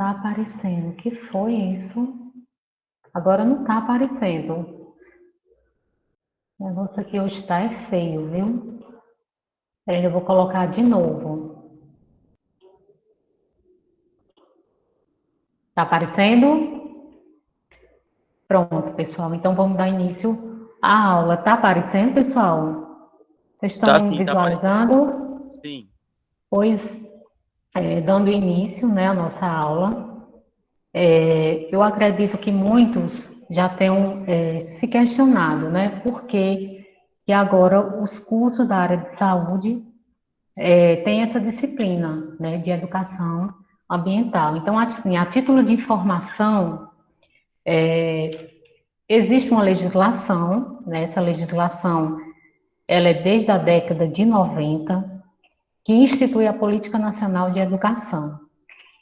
está aparecendo. O que foi isso? Agora não está aparecendo. O negócio aqui hoje está é feio, viu? Peraí, eu vou colocar de novo. Está aparecendo? Pronto, pessoal. Então vamos dar início à aula. Está aparecendo, pessoal? Vocês Tá estão sim, tá aparecendo. visualizando? Sim. Pois, dando início, né, à nossa aula, eu acredito que muitos já tenham se questionado, né, por que agora os cursos da área de saúde têm essa disciplina, né, de educação ambiental. Então, assim, a título de informação, existe uma legislação, né, essa legislação ela é desde a década de 90, que institui a Política Nacional de Educação.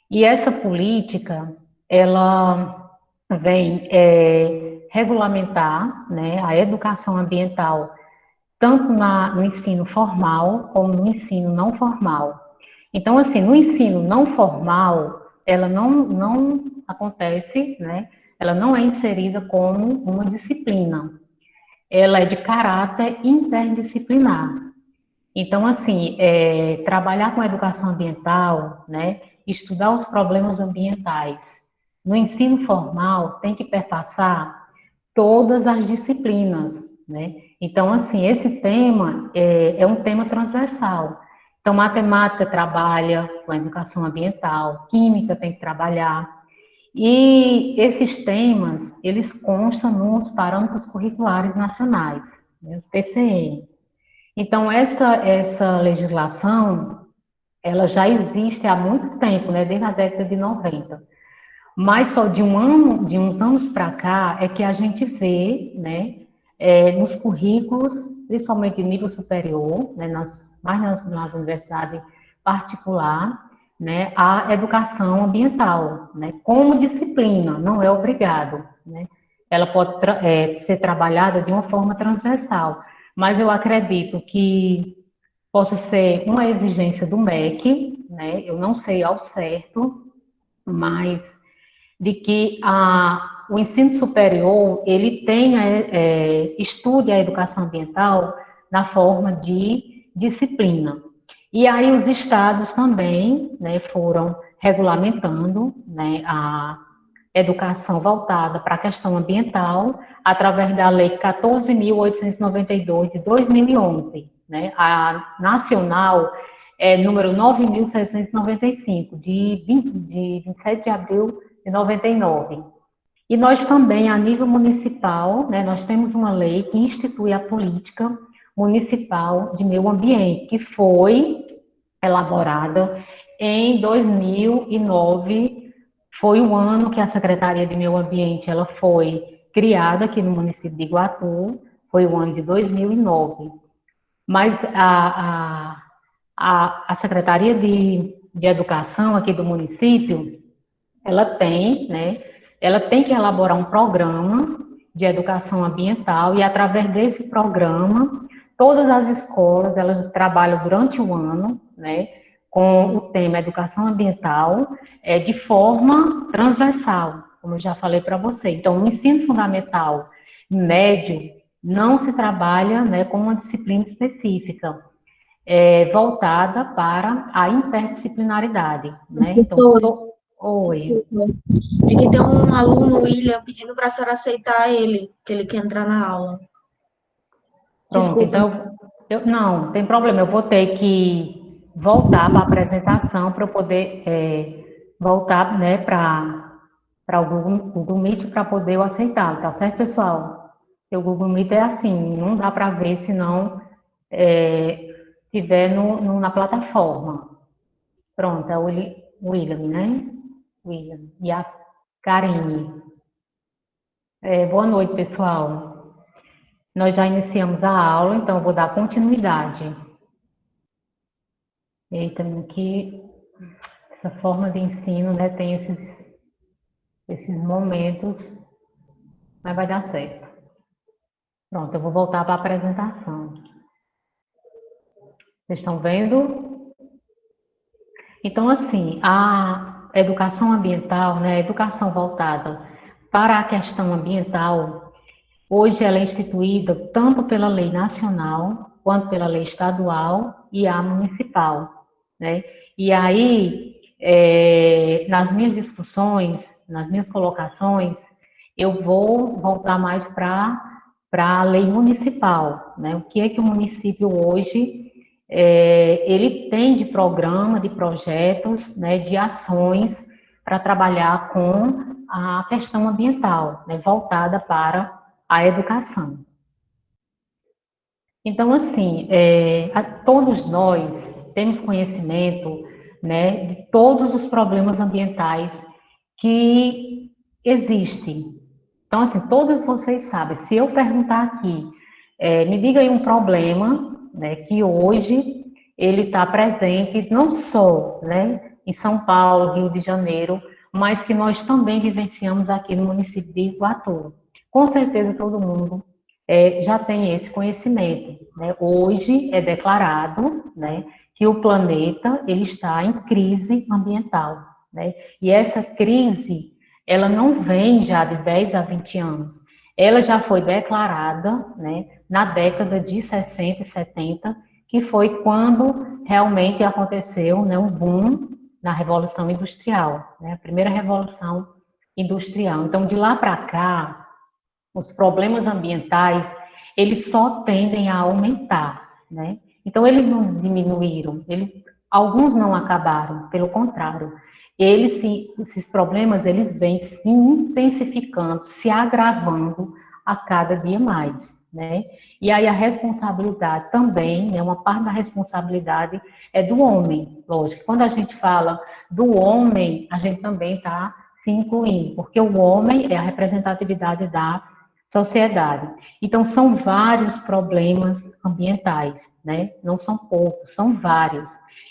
E essa política, ela vem regulamentar, né, a educação ambiental, tanto no ensino formal como no ensino não formal. Então, assim, no ensino não formal, ela não acontece, né, ela não é inserida como uma disciplina. Ela é de caráter interdisciplinar. Então, assim, trabalhar com a educação ambiental, né, estudar os problemas ambientais no ensino formal tem que perpassar todas as disciplinas, né? Então, assim, esse tema é um tema transversal. Então, matemática trabalha com a educação ambiental, química tem que trabalhar, e esses temas, eles constam nos parâmetros curriculares nacionais, né, os PCNs. Então, essa legislação, ela já existe há muito tempo, né, desde a década de 90. Mas só de uns anos para cá é que a gente vê, né, nos currículos, principalmente de nível superior, né, nas universidades particulares, né, a educação ambiental, né, como disciplina, não é obrigado, né. Ela pode ser trabalhada de uma forma transversal, mas eu acredito que possa ser uma exigência do MEC, né, eu não sei ao certo, mas de que o ensino superior ele tenha, estude a educação ambiental na forma de disciplina. E aí os estados também, né, foram regulamentando, né, a educação voltada para a questão ambiental através da Lei 14.892 de 2011, né, a nacional número 9.795 de 27 de abril de 99. E nós também, a nível municipal, né, nós temos uma lei que institui a política municipal de meio ambiente, que foi elaborada em 2009, foi o ano que a Secretaria de Meio Ambiente ela foi criada aqui no município de Iguatu, foi o ano de 2009. Mas a Secretaria de Educação aqui do município, ela tem que elaborar um programa de educação ambiental e através desse programa, todas as escolas, elas trabalham durante o ano, né, com o tema educação ambiental, de forma transversal, como eu já falei para você. Então, no ensino fundamental médio, não se trabalha, né, com uma disciplina específica, voltada para a interdisciplinaridade, né? Então, Professora, oi. desculpa. É que tem um aluno, William, pedindo para a senhora aceitar ele, que ele quer entrar na aula. Pronto, Desculpa. então não, tem problema, eu vou ter que voltar para a apresentação para eu poder voltar, né, para o Google Meet para poder eu aceitá-lo, tá certo, pessoal? Porque o Google Meet é assim, não dá para ver se não tiver na plataforma. Pronto, é o William, né? William. E a Karine. Boa noite, pessoal. Nós já iniciamos a aula, então eu vou dar continuidade. Eita, que essa forma de ensino, né, tem esses momentos, mas vai dar certo. Pronto, eu vou voltar para a apresentação. Vocês estão vendo? Então, assim, educação ambiental, né, a educação voltada para a questão ambiental, hoje ela é instituída tanto pela lei nacional, quanto pela lei estadual e a municipal, né? E aí, nas minhas discussões, nas minhas colocações, eu vou voltar mais para a lei municipal, né? O que é que o município hoje ele tem de programa, de projetos, né, de ações para trabalhar com a questão ambiental, né, voltada para a educação. Então, assim, todos nós temos conhecimento, né, de todos os problemas ambientais que existem. Então, assim, todos vocês sabem. Se eu perguntar aqui, me diga aí um problema, né, que hoje ele está presente não só, né, em São Paulo, Rio de Janeiro, mas que nós também vivenciamos aqui no município de Iguatu. Com certeza todo mundo já tem esse conhecimento, né? Hoje é declarado, né, que o planeta ele está em crise ambiental, né? E essa crise ela não vem já de 10 a 20 anos. Ela já foi declarada, né, na década de 60 e 70, que foi quando realmente aconteceu, né, um boom na Revolução Industrial, né, a primeira Revolução Industrial. Então, de lá para cá, os problemas ambientais, eles só tendem a aumentar, né? Então, eles não diminuíram, alguns não acabaram, pelo contrário. Esses problemas, eles vêm se intensificando, se agravando a cada dia mais, né? E aí a responsabilidade também, né, uma parte da responsabilidade é do homem, lógico. Quando a gente fala do homem, a gente também está se incluindo, porque o homem é a representatividade da sociedade. Então, são vários problemas ambientais, né? Não são poucos, são vários.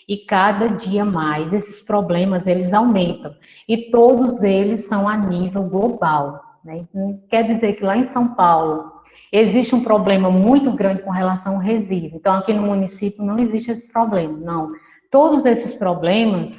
E cada dia mais esses problemas, eles aumentam. E todos eles são a nível global, né? Quer dizer que lá em São Paulo existe um problema muito grande com relação ao resíduo. Então, aqui no município não existe esse problema, não. Todos esses problemas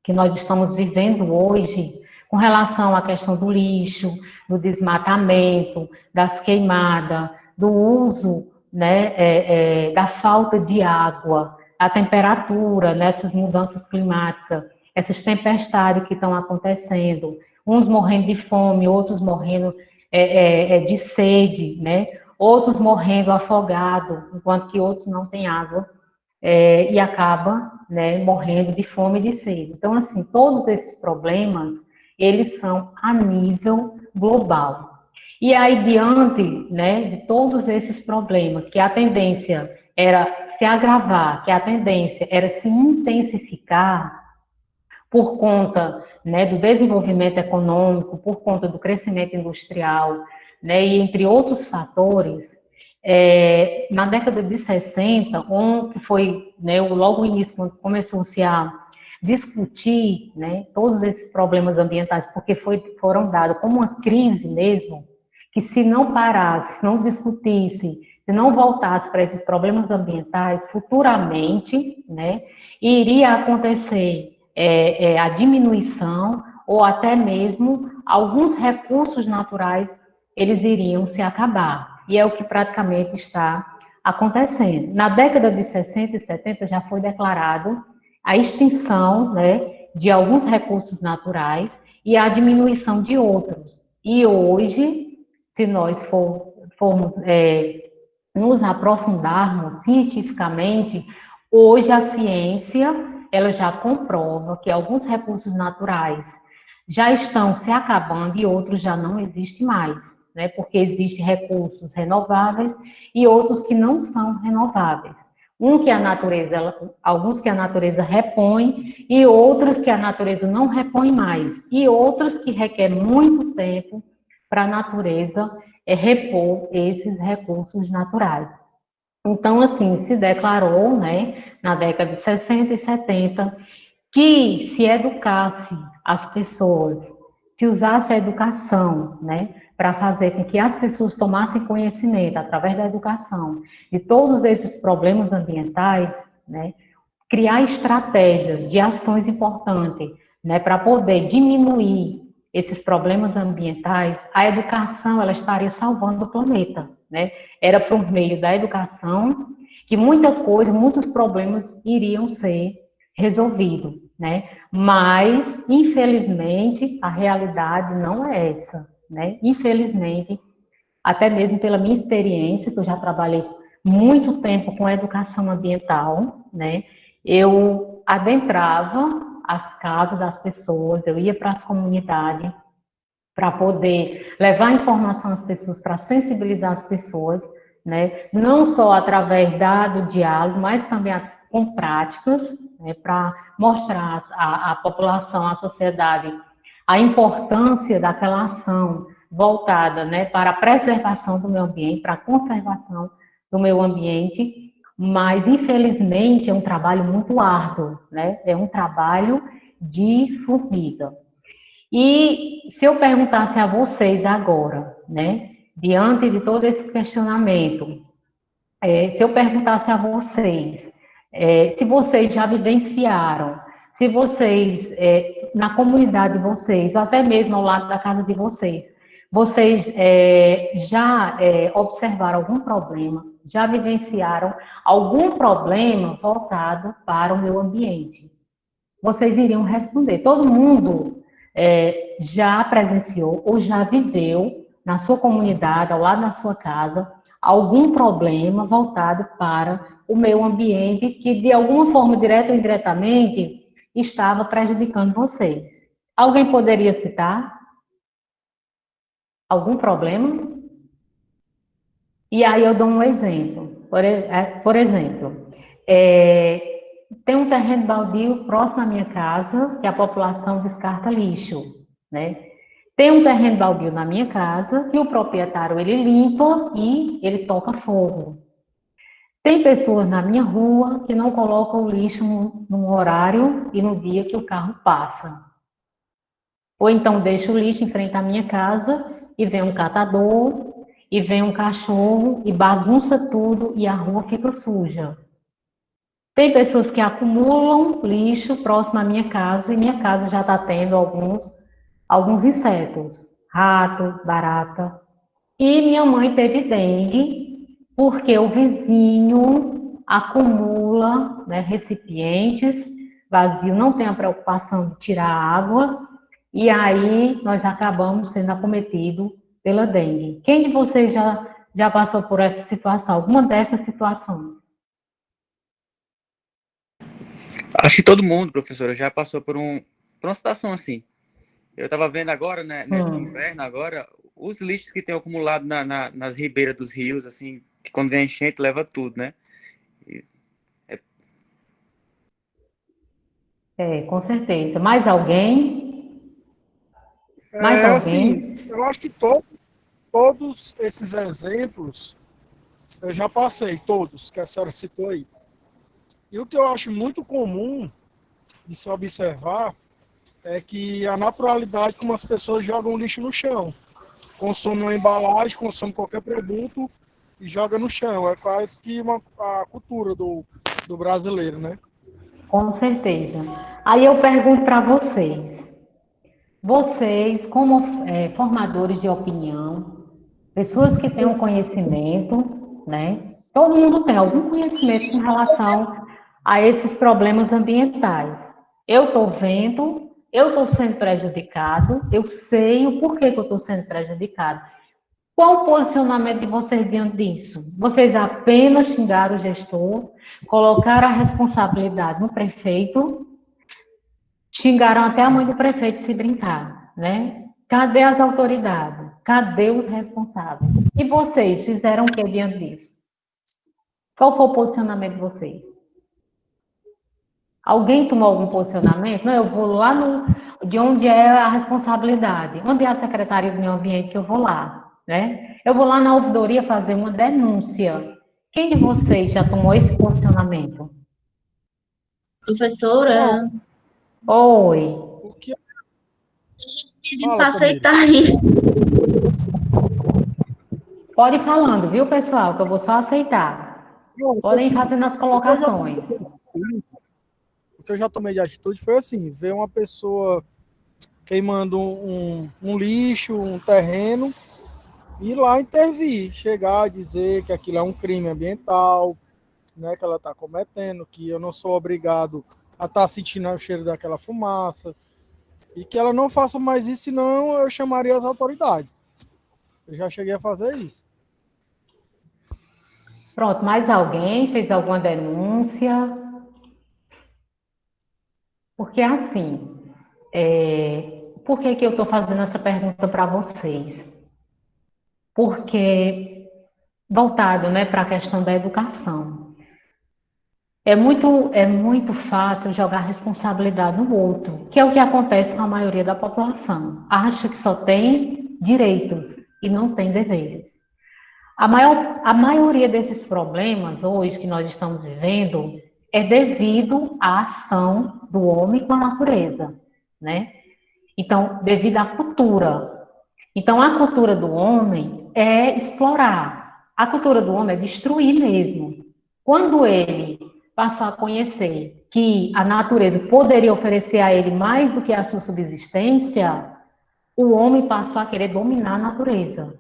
que nós estamos vivendo hoje, com relação à questão do lixo, do desmatamento, das queimadas, do uso, né, da falta de água, a temperatura, nessas mudanças climáticas, essas tempestades que estão acontecendo, uns morrendo de fome, outros morrendo de sede, né? Outros morrendo afogados, enquanto que outros não têm água e acaba, né, morrendo de fome e de sede. Então, assim, todos esses problemas, eles são a nível global. E aí, diante, né, de todos esses problemas, que a tendência era se agravar, que a tendência era se intensificar por conta, né, do desenvolvimento econômico, por conta do crescimento industrial, né, e entre outros fatores, na década de 60, que foi, né, logo o início, quando começou-se a discutir, né, todos esses problemas ambientais, porque foram dados como uma crise mesmo, que se não parasse, se não discutisse, se não voltasse para esses problemas ambientais, futuramente, né, iria acontecer a diminuição ou até mesmo alguns recursos naturais eles iriam se acabar. E é o que praticamente está acontecendo. Na década de 60 e 70 já foi declarado a extinção, né, de alguns recursos naturais e a diminuição de outros. E hoje, se nós formos nos aprofundarmos cientificamente, hoje a ciência ela já comprova que alguns recursos naturais já estão se acabando e outros já não existem mais, né? Porque existem recursos renováveis e outros que não são renováveis. Alguns que a natureza repõe e outros que a natureza não repõe mais, e outros que requer muito tempo para a natureza repor esses recursos naturais. Então, assim, se declarou, né, na década de 60 e 70, que se educasse as pessoas, se usasse a educação, né, para fazer com que as pessoas tomassem conhecimento, através da educação, de todos esses problemas ambientais, né, criar estratégias de ações importantes né, para poder diminuir esses problemas ambientais, a educação ela estaria salvando o planeta, né? Era por meio da educação que muita coisa, muitos problemas iriam ser resolvidos, né? Mas, infelizmente, a realidade não é essa, né? Infelizmente, até mesmo pela minha experiência, que eu já trabalhei muito tempo com educação ambiental, né? Eu adentrava as casas das pessoas, eu ia para as comunidades para poder levar informação às pessoas, para sensibilizar as pessoas, né? Não só através do diálogo, mas também com práticas, né? Para mostrar à população, à sociedade, a importância daquela ação voltada, né, para a preservação do meio ambiente, para a conservação do meio ambiente, mas infelizmente é um trabalho muito árduo, né? É um trabalho de formiga. E se eu perguntasse a vocês agora, né, diante de todo esse questionamento, se eu perguntasse a vocês, se vocês já vivenciaram, se vocês, na comunidade de vocês, ou até mesmo ao lado da casa de vocês, vocês já observaram algum problema, já vivenciaram algum problema voltado para o meio ambiente? Vocês iriam responder. Todo mundo já presenciou ou já viveu na sua comunidade, ao lado da sua casa, algum problema voltado para o meio ambiente que, de alguma forma, direta ou indiretamente, estava prejudicando vocês. Alguém poderia citar algum problema? E aí eu dou um exemplo. Por exemplo, tem um terreno baldio próximo à minha casa que a população descarta lixo, né? Tem um terreno baldio na minha casa que o proprietário ele limpa e ele toca fogo. Tem pessoas na minha rua que não colocam o lixo no horário e no dia que o carro passa. Ou então deixa o lixo em frente à minha casa e vem um catador e vem um cachorro e bagunça tudo e a rua fica suja. Tem pessoas que acumulam lixo próximo à minha casa e minha casa já está tendo alguns insetos, rato, barata. E minha mãe teve dengue porque o vizinho acumula, né, recipientes vazios, não tem a preocupação de tirar a água e aí nós acabamos sendo acometidos pela dengue. Quem de vocês já passou por essa situação, alguma dessas situações? Acho que todo mundo, professora, já passou por uma situação assim. Eu estava vendo agora, né, nesse inverno agora, os lixos que tem acumulado nas ribeiras dos rios, assim, que quando vem enchente leva tudo, né? Com certeza. Mais alguém? Mais Assim, alguém? eu acho que todos esses exemplos eu já passei, todos que a senhora citou aí. E o que eu acho muito comum de se observar é que a naturalidade como as pessoas jogam lixo no chão. Consomem uma embalagem, consomem qualquer produto e joga no chão. É quase que a cultura do brasileiro, né? Com certeza. Aí eu pergunto para vocês, como formadores de opinião, pessoas que têm um conhecimento, né? Todo mundo tem algum conhecimento com relação a esses problemas ambientais. Eu estou vendo, eu estou sendo prejudicado, eu sei o porquê que eu estou sendo prejudicado. Qual o posicionamento de vocês diante disso? Vocês apenas xingaram o gestor, colocaram a responsabilidade no prefeito, xingaram até a mãe do prefeito se brincar, né? Cadê as autoridades? Cadê os responsáveis? E vocês fizeram o que diante disso? Qual foi o posicionamento de vocês? Alguém tomou algum posicionamento? Não, eu vou lá de onde é a responsabilidade. Onde é a Secretaria do Meio Ambiente que eu vou lá, né? Eu vou lá na ouvidoria fazer uma denúncia. Quem de vocês já tomou esse posicionamento? Professora, Oi. O que pedindo para aceitar aí. Pode ir falando, viu, pessoal? Que eu vou só aceitar. Podem ir fazendo as colocações. O que eu já tomei de atitude foi assim, ver uma pessoa queimando um lixo, um terreno, e lá intervir, chegar a dizer que aquilo é um crime ambiental, né, que ela está cometendo, que eu não sou obrigado a estar sentindo o cheiro daquela fumaça, e que ela não faça mais isso, senão eu chamaria as autoridades. Eu já cheguei a fazer isso. Pronto, mais alguém fez alguma denúncia? Porque assim, por que eu estou fazendo essa pergunta para vocês? Porque, voltado, né, para a questão da educação, é muito fácil jogar responsabilidade no outro, que é o que acontece com a maioria da população. Acha que só tem direitos e não tem deveres. A maioria desses problemas hoje que nós estamos vivendo é devido à ação do homem com a natureza, né? Então, devido à cultura. Então, a cultura do homem é explorar. A cultura do homem é destruir mesmo. Quando ele passou a conhecer que a natureza poderia oferecer a ele mais do que a sua subsistência, o homem passou a querer dominar a natureza.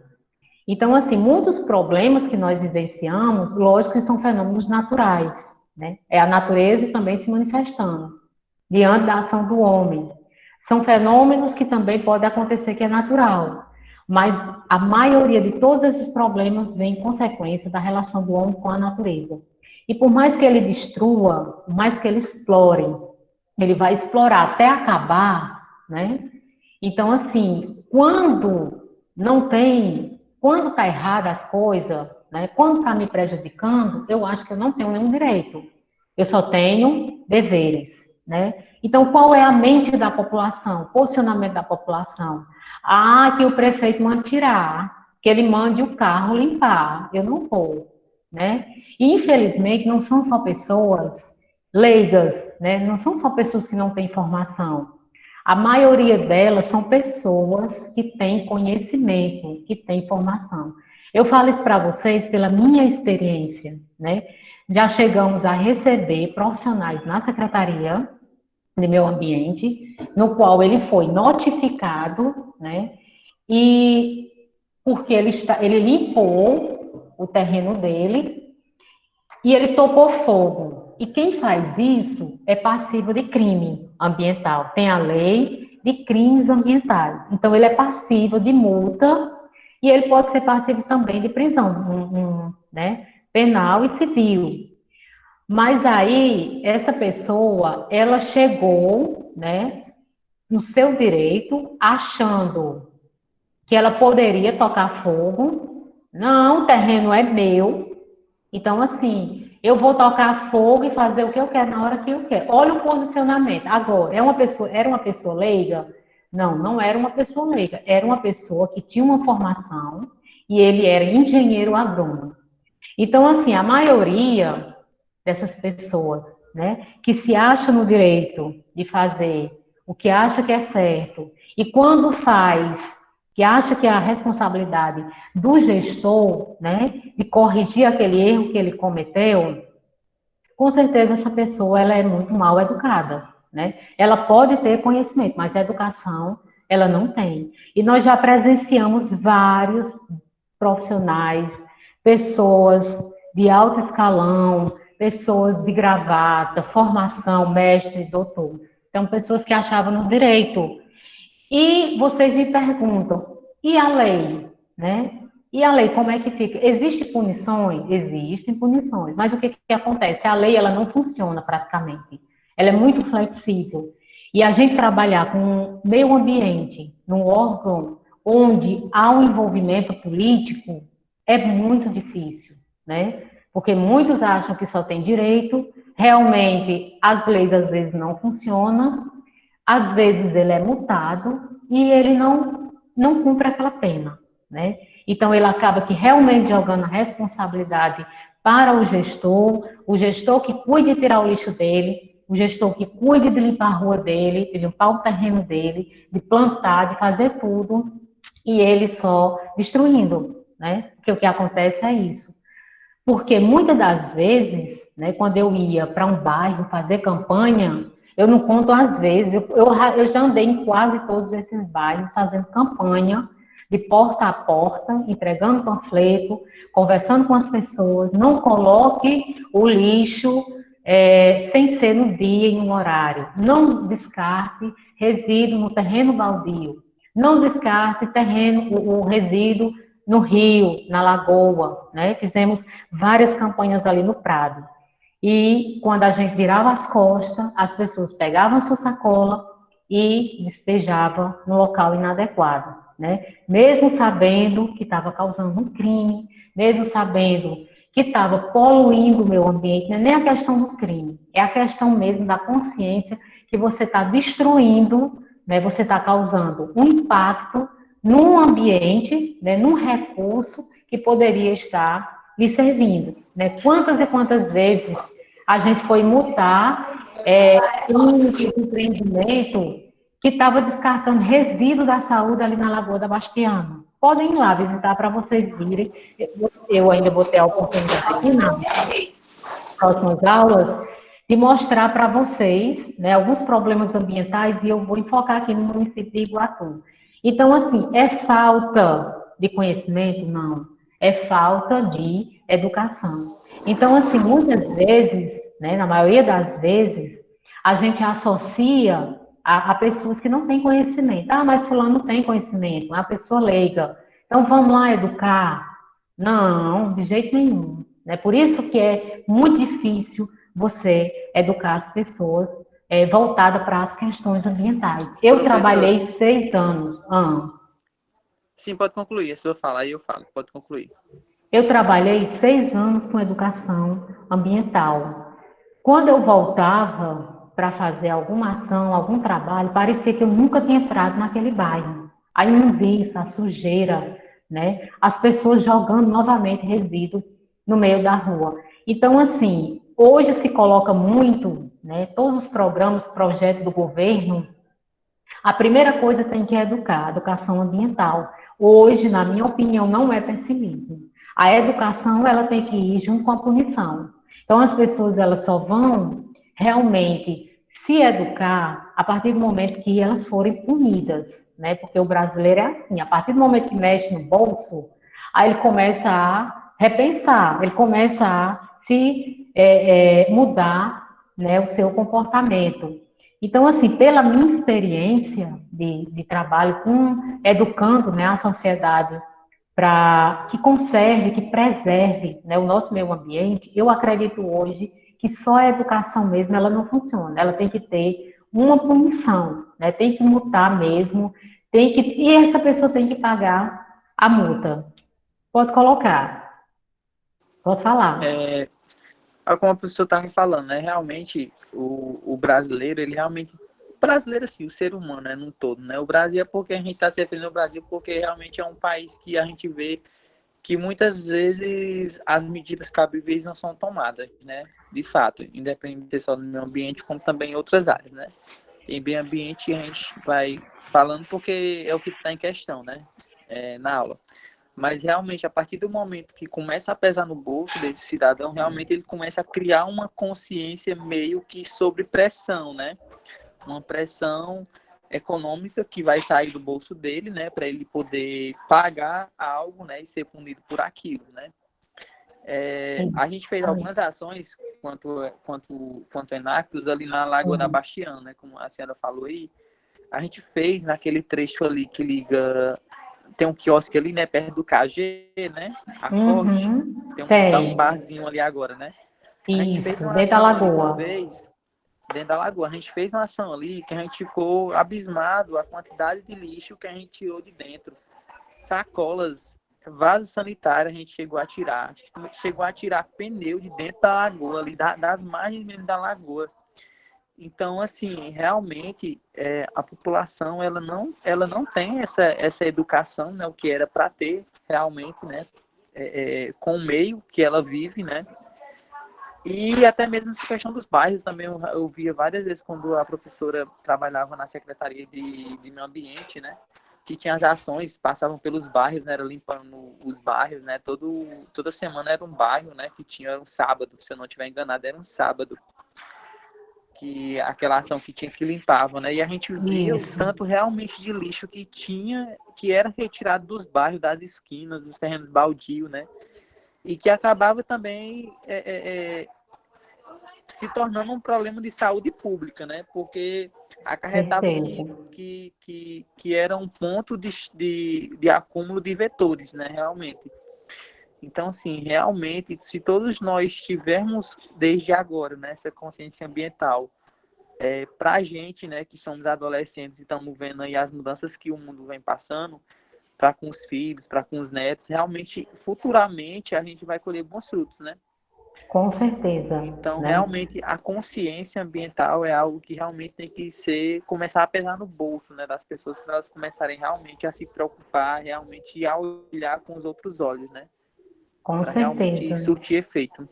Então, assim, muitos problemas que nós vivenciamos, lógico que são fenômenos naturais, né? É a natureza também se manifestando diante da ação do homem. São fenômenos que também podem acontecer que é natural, mas a maioria de todos esses problemas vem em consequência da relação do homem com a natureza. E por mais que ele destrua, por mais que ele explore, ele vai explorar até acabar, né? Então, assim, quando está errada as coisas, né? Quando está me prejudicando, eu acho que eu não tenho nenhum direito. Eu só tenho deveres, né? Então, qual é a mente da população, o posicionamento da população? Ah, que o prefeito manda tirar, que ele mande o carro limpar. Eu não vou, né? E, infelizmente, não são só pessoas leigas, né? Não são só pessoas que não têm informação. A maioria delas são pessoas que têm conhecimento, que têm formação. Eu falo isso para vocês pela minha experiência, né? Já chegamos a receber profissionais na Secretaria de Meio Ambiente, no qual ele foi notificado, né? E porque ele limpou o terreno dele e ele tocou fogo. E quem faz isso é passivo de crime ambiental. Tem a lei de crimes ambientais. Então, ele é passivo de multa e ele pode ser passivo também de prisão, né? Penal e civil. Mas aí, essa pessoa, ela chegou, né, no seu direito, achando que ela poderia tocar fogo. Não, o terreno é meu. Então, assim, eu vou tocar fogo e fazer o que eu quero na hora que eu quero. Olha o posicionamento. Agora, era uma pessoa leiga? Não, não era uma pessoa leiga. Era uma pessoa que tinha uma formação e ele era engenheiro agrônomo. Então, assim, a maioria dessas pessoas, né, que se acha no direito de fazer o que acha que é certo, e quando faz, que acha que é a responsabilidade do gestor, né, de corrigir aquele erro que ele cometeu, com certeza essa pessoa ela é muito mal educada, né? Ela pode ter conhecimento, mas a educação ela não tem. E nós já presenciamos vários profissionais, pessoas de alto escalão, pessoas de gravata, formação, mestre, doutor. Então, pessoas que achavam no direito. E vocês me perguntam, e a lei, né? E a lei, como é que fica? Existem punições? Existem punições, mas o que acontece? A lei, ela não funciona praticamente. Ela é muito flexível. E a gente trabalhar com meio ambiente, num órgão onde há um envolvimento político, é muito difícil, né? Porque muitos acham que só tem direito, realmente as leis às vezes não funcionam, às vezes ele é multado e ele não cumpre aquela pena, né? Então ele acaba que realmente jogando a responsabilidade para o gestor que cuide de tirar o lixo dele, o gestor que cuide de limpar a rua dele, de limpar o terreno dele, de plantar, de fazer tudo, e ele só destruindo, né? Porque o que acontece é isso. Porque muitas das vezes, né, quando eu ia para um bairro fazer campanha, Eu não conto às vezes, eu já andei em quase todos esses bairros fazendo campanha de porta a porta, entregando panfleto, conversando com as pessoas. Não coloque o lixo sem ser no dia e no horário. Não descarte resíduo no terreno baldio. Não descarte o resíduo no rio, na lagoa, né? Fizemos várias campanhas ali no Prado. E quando a gente virava as costas, as pessoas pegavam a sua sacola e despejavam no local inadequado, né? Mesmo sabendo que estava causando um crime, mesmo sabendo que estava poluindo o meio ambiente, não é nem a questão do crime, é a questão mesmo da consciência que você está destruindo, né? Você está causando um impacto num ambiente, né? Num recurso que poderia estar lhe servindo, né? Quantas e quantas vezes a gente foi multar um empreendimento que estava descartando resíduo da saúde ali na Lagoa da Bastiana. Podem ir lá visitar para vocês virem. Eu ainda vou ter a oportunidade aqui nas próximas aulas de mostrar para vocês, né, alguns problemas ambientais e eu vou enfocar aqui no município de Iguatu. Então, assim, é falta de conhecimento? Não. É falta de educação. Então, assim, muitas vezes, né, na maioria das vezes, a gente associa a pessoas que não têm conhecimento. Ah, mas fulano tem conhecimento, é uma pessoa leiga. Então, vamos lá educar? Não, de jeito nenhum. É por isso que é muito difícil você educar as pessoas voltada para as questões ambientais. Eu Professora, trabalhei 6 anos. sim, pode concluir. A sua fala, aí eu falo. Pode concluir. Eu trabalhei 6 anos com educação ambiental. Quando eu voltava para fazer alguma ação, algum trabalho, parecia que eu nunca tinha entrado naquele bairro. A imundícia, a sujeira, né? As pessoas jogando novamente resíduo no meio da rua. Então, assim, hoje se coloca muito, né? Todos os programas, projetos do governo, a primeira coisa tem que educar, a educação ambiental. Hoje, na minha opinião, não é pessimismo. A educação, ela tem que ir junto com a punição. Então, as pessoas, elas só vão realmente se educar a partir do momento que elas forem punidas, né? Porque o brasileiro é assim, a partir do momento que mexe no bolso, aí ele começa a repensar, ele começa a se mudar, né, o seu comportamento. Então, assim, pela minha experiência de trabalho com educando, né, a sociedade para que conserve, que preserve, né, o nosso meio ambiente, eu acredito hoje que só a educação mesmo ela não funciona. Ela tem que ter uma punição, né, tem que multar mesmo, e essa pessoa tem que pagar a multa. Pode colocar, pode falar. Como a pessoa estava falando, né? Realmente, o brasileiro, ele realmente... O brasileiro, assim, o ser humano, né, num todo, né? O Brasil é porque a gente está se referindo ao Brasil porque realmente é um país que a gente vê que muitas vezes as medidas cabíveis não são tomadas, né? De fato, independente de ser só no meio ambiente, como também em outras áreas, né? Em meio ambiente a gente vai falando porque é o que está em questão, né? Na aula. Mas realmente, a partir do momento que começa a pesar no bolso desse cidadão, realmente ele começa a criar uma consciência meio que sobre pressão, né? Uma pressão econômica que vai sair do bolso dele, né? Para ele poder pagar algo, né? E ser punido por aquilo, né? A gente fez algumas ações quanto Enactus ali na Lagoa da Bastiana, né? Como a senhora falou aí. A gente fez naquele trecho ali que liga... Tem um quiosque ali, né? Perto do KG, né? A Ford. Tá um Tem, barzinho ali agora, né? A gente fez isso, uma dentro da ação ali uma lagoa. vez, dentro da lagoa. A gente fez uma ação ali que a gente ficou abismado a quantidade de lixo que a gente tirou de dentro. Sacolas, vaso sanitário, a gente chegou a tirar. Chegou a tirar pneu de dentro da lagoa, ali, das margens mesmo da lagoa. Então, assim, realmente, a população, ela não tem essa educação, né, o que era para ter, realmente, né, com o meio que ela vive, né, e até mesmo essa questão dos bairros também, eu via várias vezes quando a professora trabalhava na Secretaria de Meio Ambiente, né, que tinha as ações, passavam pelos bairros, né, era limpando os bairros, né, toda semana era um bairro, né, que tinha, era um sábado, se eu não estiver enganado, era um sábado. que aquela ação que tinha que limpava, né? E a gente via o Isso. tanto realmente de lixo que tinha, que era retirado dos bairros, das esquinas, dos terrenos baldios, né? E que acabava também se tornando um problema de saúde pública, né? Porque acarretava Certeza. que era um ponto de acúmulo de vetores, né? Realmente. Então, assim, realmente, se todos nós tivermos desde agora, né, essa consciência ambiental, para a gente, né, que somos adolescentes e estamos vendo aí as mudanças que o mundo vem passando, para com os filhos, para com os netos, realmente, futuramente, a gente vai colher bons frutos, né? Com certeza, Então, né? realmente, a consciência ambiental é algo que realmente tem que começar a pesar no bolso, né, das pessoas, para elas começarem realmente a se preocupar, realmente a olhar com os outros olhos, né? Com Para realmente certeza. surtir efeito.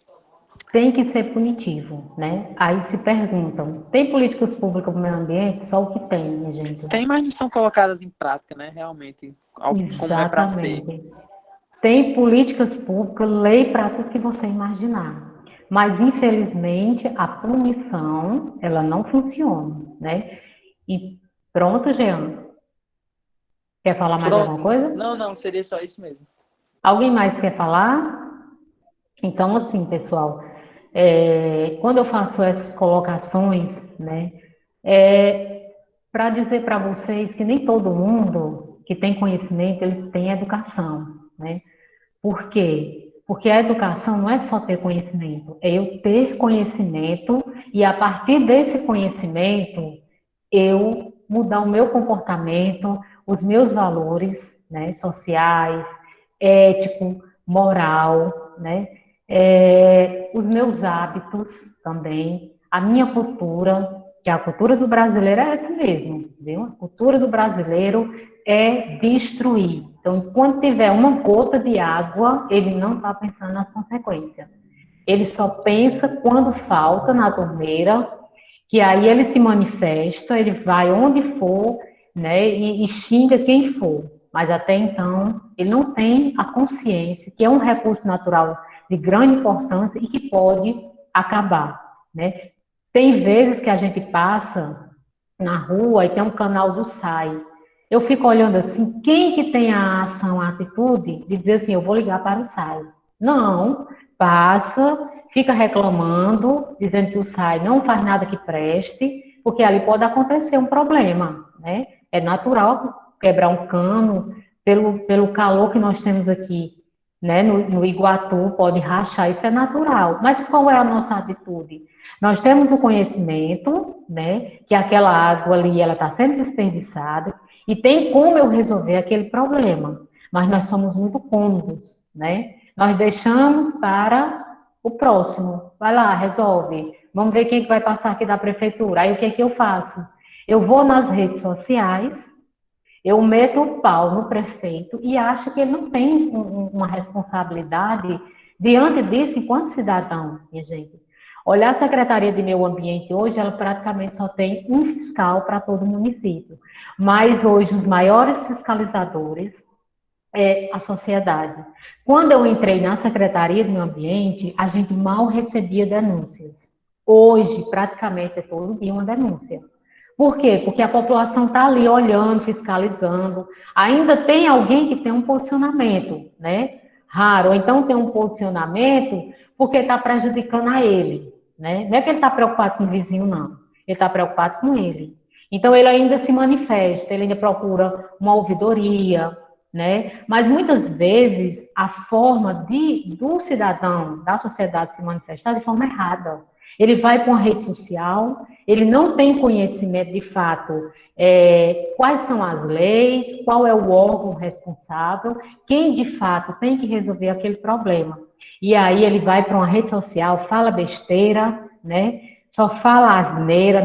Tem que ser punitivo, né? Aí se perguntam, tem políticas públicas para o meio ambiente? Só o que tem, minha gente. Tem, mas não são colocadas em prática, né? Realmente, como é para ser. Exatamente. Tem políticas públicas, lei para tudo que você imaginar. Mas, infelizmente, a punição, ela não funciona, né? E pronto, Jean. Quer falar mais alguma Pronto. coisa? Não, não, seria só isso mesmo. Alguém mais quer falar? Então, assim, pessoal, quando eu faço essas colocações, né, para dizer para vocês que nem todo mundo que tem conhecimento, ele tem educação, né? Por quê? Porque a educação não é só ter conhecimento, é eu ter conhecimento e a partir desse conhecimento eu mudar o meu comportamento, os meus valores, né, sociais, ético, moral, né, os meus hábitos também, a minha cultura, que a cultura do brasileiro é essa mesmo, viu? A cultura do brasileiro é destruir. Então, enquanto tiver uma gota de água, ele não está pensando nas consequências. Ele só pensa quando falta na torneira, que aí ele se manifesta, ele vai onde for, né, e xinga quem for. Mas até então, ele não tem a consciência que é um recurso natural de grande importância e que pode acabar, né? Tem vezes que a gente passa na rua e tem um canal do SAI. Eu fico olhando assim, quem que tem a ação, a atitude de dizer assim, eu vou ligar para o SAI? Não, passa, fica reclamando, dizendo que o SAI não faz nada que preste, porque ali pode acontecer um problema, né? É natural quebrar um cano, pelo calor que nós temos aqui, né? No Iguatu, pode rachar, isso é natural. Mas qual é a nossa atitude? Nós temos o conhecimento, né, que aquela água ali, ela está sendo desperdiçada, e tem como eu resolver aquele problema, mas nós somos muito cômodos, né? Nós deixamos para o próximo, vai lá, resolve, vamos ver quem que vai passar aqui da prefeitura, aí o que é que eu faço? Eu vou nas redes sociais, eu meto o pau no prefeito e acho que ele não tem uma responsabilidade diante disso enquanto cidadão, minha gente. Olha, a Secretaria de Meio Ambiente hoje, ela praticamente só tem um fiscal para todo o município. Mas hoje os maiores fiscalizadores é a sociedade. Quando eu entrei na Secretaria de Meio Ambiente, a gente mal recebia denúncias. Hoje, praticamente é todo dia uma denúncia. Por quê? Porque a população está ali olhando, fiscalizando. Ainda tem alguém que tem um posicionamento, né? Raro. Ou então tem um posicionamento porque está prejudicando a ele, né? Não é que ele está preocupado com o vizinho, não. Ele está preocupado com ele. Então, ele ainda se manifesta, ele ainda procura uma ouvidoria, né? Mas, muitas vezes, a forma do cidadão, da sociedade se manifestar de forma errada. Ele vai para uma rede social, ele não tem conhecimento de fato quais são as leis, qual é o órgão responsável, quem de fato tem que resolver aquele problema. E aí ele vai para uma rede social, fala besteira, né? Só fala asneira,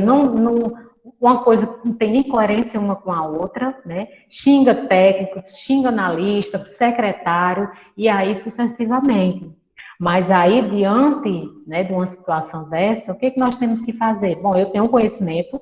uma coisa que não tem nem coerência uma com a outra, né? Xinga técnicos, xinga analista, secretário, e aí sucessivamente. Mas aí, diante, né, de uma situação dessa, o que nós temos que fazer? Bom, eu tenho conhecimento,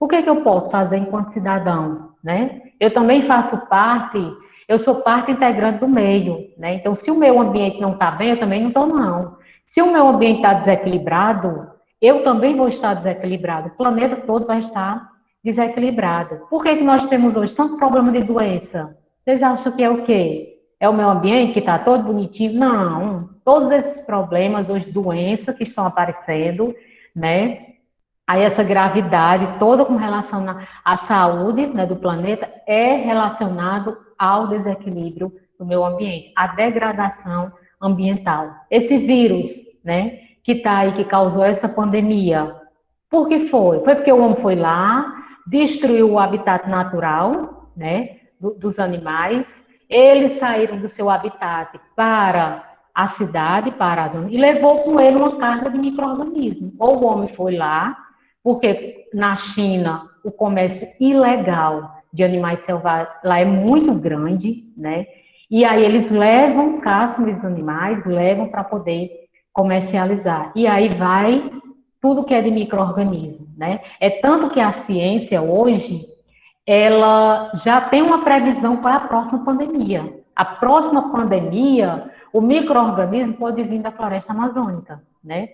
o que eu posso fazer enquanto cidadão, né? Eu também faço parte, eu sou parte integrante do meio, né? Então, se o meu ambiente não está bem, eu também não estou, não. Se o meu ambiente está desequilibrado, eu também vou estar desequilibrado, o planeta todo vai estar desequilibrado. Por que nós temos hoje tanto problema de doença? Vocês acham que é o quê? É o meio ambiente que está todo bonitinho? Não. Todos esses problemas, hoje, doenças que estão aparecendo, né? Aí essa gravidade toda com relação à saúde, né, do planeta é relacionado ao desequilíbrio do meio ambiente, à degradação ambiental. Esse vírus, né, que está aí, que causou essa pandemia, por que foi? Foi porque o homem foi lá, destruiu o habitat natural, né, dos animais, eles saíram do seu habitat para a cidade, e levou com ele uma carga de micro-organismos. Ou o homem foi lá, porque na China o comércio ilegal de animais selvagens lá é muito grande, né? E aí eles levam, caçam esses animais, levam para poder comercializar. E aí vai tudo que é de micro-organismo, né? É tanto que a ciência hoje, ela já tem uma previsão para a próxima pandemia. A próxima pandemia, o micro-organismo pode vir da floresta amazônica, né?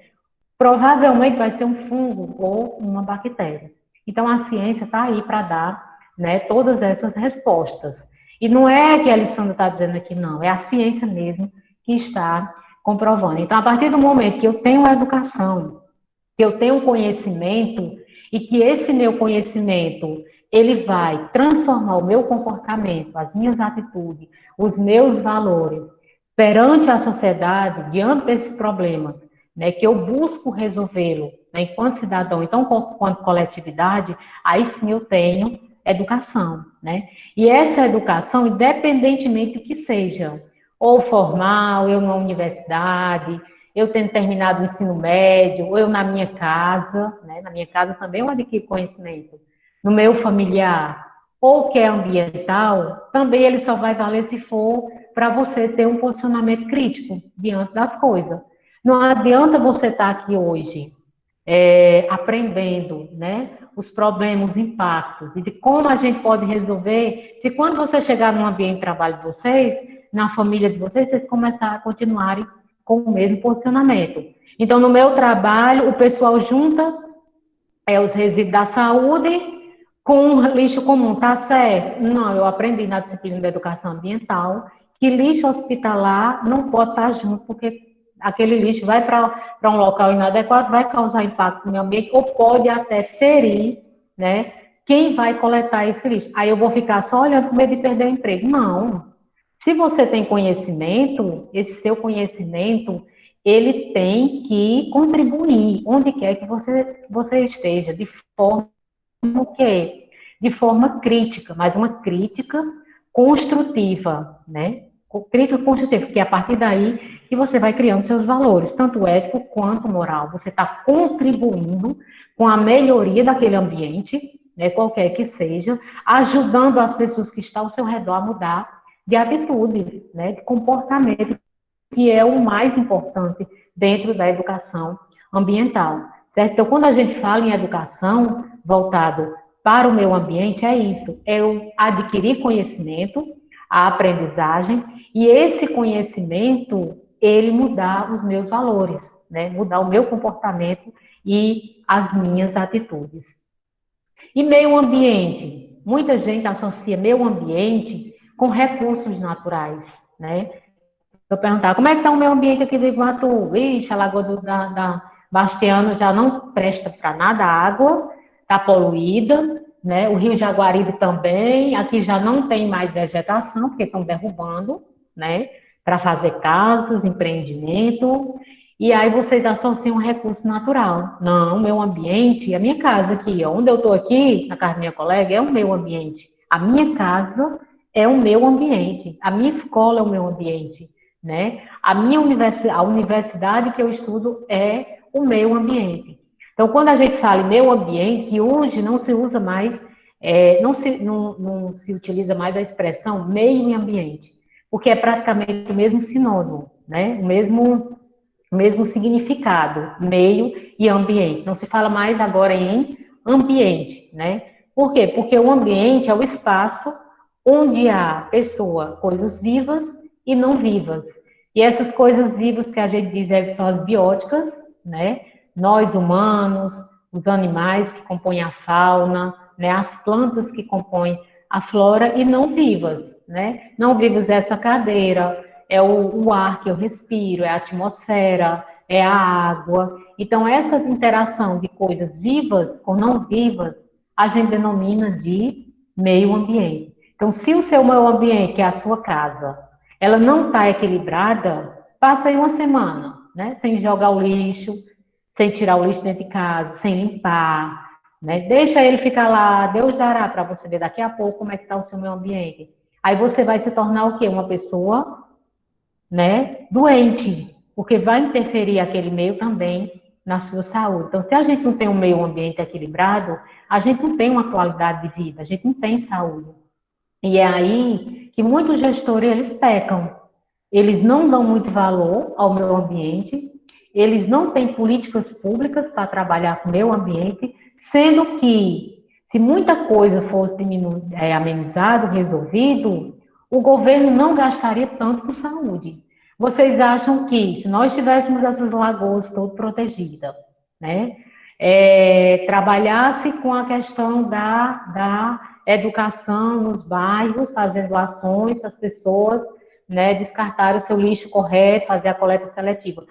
Provavelmente vai ser um fungo ou uma bactéria. Então, a ciência está aí para dar, né, todas essas respostas. E não é que a Alessandra está dizendo aqui, não, é a ciência mesmo que está comprovando. Então, a partir do momento que eu tenho a educação, que eu tenho conhecimento, e que esse meu conhecimento, ele vai transformar o meu comportamento, as minhas atitudes, os meus valores, perante a sociedade, diante desses problemas, né, que eu busco resolvê-lo, né, enquanto cidadão, então, enquanto coletividade, aí sim eu tenho educação, né? E essa educação, independentemente do que seja, ou formal, eu na universidade, eu tendo terminado o ensino médio, ou eu na minha casa, né? Na minha casa também eu adquiro conhecimento. No meu familiar, ou que é ambiental, também ele só vai valer se for para você ter um posicionamento crítico diante das coisas. Não adianta você estar aqui hoje aprendendo, né, os problemas, os impactos, e de como a gente pode resolver, se quando você chegar no ambiente de trabalho de vocês, na família de vocês, vocês começarem a continuarem com o mesmo posicionamento. Então, no meu trabalho, o pessoal junta os resíduos da saúde com lixo comum, tá certo? Não, eu aprendi na disciplina da educação ambiental que lixo hospitalar não pode estar junto, porque aquele lixo vai para um local inadequado, vai causar impacto no meio ambiente, ou pode até ferir, né, quem vai coletar esse lixo. Aí eu vou ficar só olhando com medo de perder o emprego. Não. Se você tem conhecimento, esse seu conhecimento, ele tem que contribuir onde quer que você esteja, de forma o quê? De forma crítica, mas uma crítica construtiva, né? Crítica construtiva, porque é a partir daí que você vai criando seus valores, tanto ético quanto moral. Você está contribuindo com a melhoria daquele ambiente, né, qualquer que seja, ajudando as pessoas que estão ao seu redor a mudar de atitudes, né, de comportamento, que é o mais importante dentro da educação ambiental, certo? Então, quando a gente fala em educação voltado para o meio ambiente, é isso, é eu adquirir conhecimento, a aprendizagem, e esse conhecimento, ele mudar os meus valores, né? Mudar o meu comportamento e as minhas atitudes. E meio ambiente? Muita gente associa meio ambiente com recursos naturais, né? Eu perguntar, como é que está o meio ambiente aqui do Iguatu? Ixi, a Lagoa da Bastiana já não presta para nada, a água está poluída, né? O Rio Jaguaribe também, aqui já não tem mais vegetação, porque estão derrubando, né? Para fazer casas, empreendimento, e aí vocês associam um recurso natural. Não, o meu ambiente, a minha casa aqui, onde eu estou aqui, na casa da minha colega, é o meu ambiente. A minha casa é o meu ambiente, a minha escola é o meu ambiente, né? A universidade que eu estudo é o meu ambiente. Então, quando a gente fala em meio ambiente, hoje não se usa mais, não se utiliza mais a expressão meio ambiente, porque é praticamente o mesmo sinônimo, né? O mesmo significado, meio e ambiente. Não se fala mais agora em ambiente, né? Por quê? Porque o ambiente é o espaço onde há coisas vivas e não vivas. E essas coisas vivas que a gente diz são as bióticas, né? Nós humanos, os animais que compõem a fauna, né? As plantas que compõem a flora e não vivas, né? Não vivas é essa cadeira, é o ar que eu respiro, é a atmosfera, é a água. Então, essa interação de coisas vivas com não vivas, a gente denomina de meio ambiente. Então, se o seu meio ambiente, que é a sua casa, ela não está equilibrada, passa aí uma semana, né? Sem jogar o lixo, sem tirar o lixo dentro de casa, sem limpar, né? Deixa ele ficar lá, Deus dará para você ver daqui a pouco como é que está o seu meio ambiente. Aí você vai se tornar o quê? Uma pessoa, né, doente, porque vai interferir aquele meio também na sua saúde. Então, se a gente não tem um meio ambiente equilibrado, a gente não tem uma qualidade de vida, a gente não tem saúde. E é aí que muitos gestores, eles pecam. Eles não dão muito valor ao meio ambiente, eles não têm políticas públicas para trabalhar com o meio ambiente, sendo que, se muita coisa fosse amenizado, resolvido, o governo não gastaria tanto com saúde. Vocês acham que, se nós tivéssemos essas lagoas todas protegidas, né, trabalhasse com a questão da educação nos bairros, fazendo ações, as pessoas, né, descartar o seu lixo correto, fazer a coleta seletiva.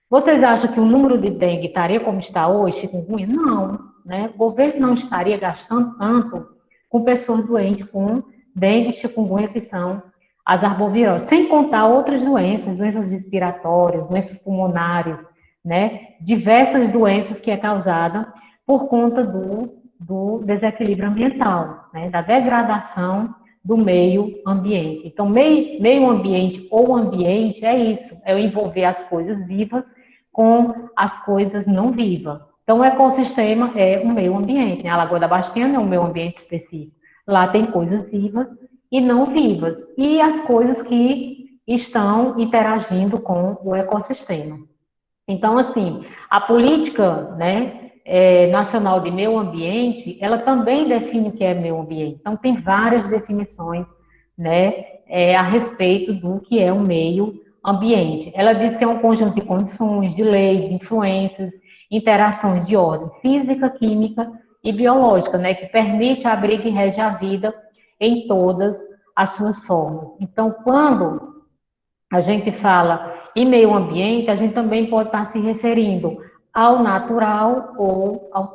Vocês acham que o número de dengue estaria como está hoje, chikungunya? Não, né? O governo não estaria gastando tanto com pessoas doentes com dengue e chikungunya, que são as arboviroses, sem contar outras doenças, doenças respiratórias, doenças pulmonares, né? Diversas doenças que é causada por conta do desequilíbrio ambiental, né? Da degradação do meio ambiente. Então, meio ambiente ou ambiente é isso, é envolver as coisas vivas com as coisas não vivas. Então, o ecossistema é o meio ambiente, né? A Lagoa da Bastiana é um meio ambiente específico. Lá tem coisas vivas e não vivas, e as coisas que estão interagindo com o ecossistema. Então, assim, a política, né, nacional de meio ambiente, ela também define o que é meio ambiente. Então, tem várias definições, né, a respeito do que é o meio ambiente. Ela diz que é um conjunto de condições, de leis, de influências, interações de ordem física, química e biológica, né, que permite, abriga e rege a vida em todas as suas formas. Então, quando a gente fala em meio ambiente, a gente também pode estar se referindo ao natural ou ao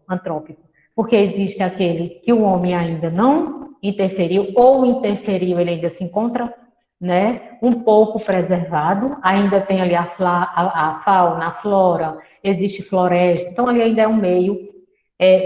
antrópico, porque existe aquele que o homem ainda não interferiu, ou interferiu, ele ainda se encontra, né, um pouco preservado, ainda tem ali a fauna, a flora, existe floresta, então ali ainda é um meio,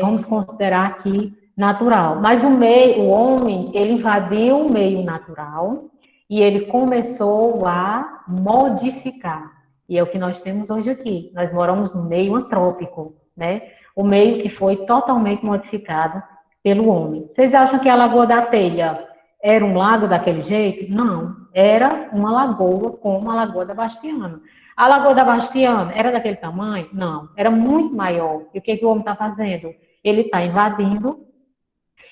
vamos considerar aqui, natural. Mas o homem, ele invadiu o meio natural, e ele começou a modificar. E é o que nós temos hoje aqui. Nós moramos no meio antrópico, né? O meio que foi totalmente modificado pelo homem. Vocês acham que a Lagoa da Telha era um lago daquele jeito? Não. Era uma lagoa como a Lagoa da Bastiana. A Lagoa da Bastiana era daquele tamanho? Não. Era muito maior. E o que o homem está fazendo? Ele está invadindo,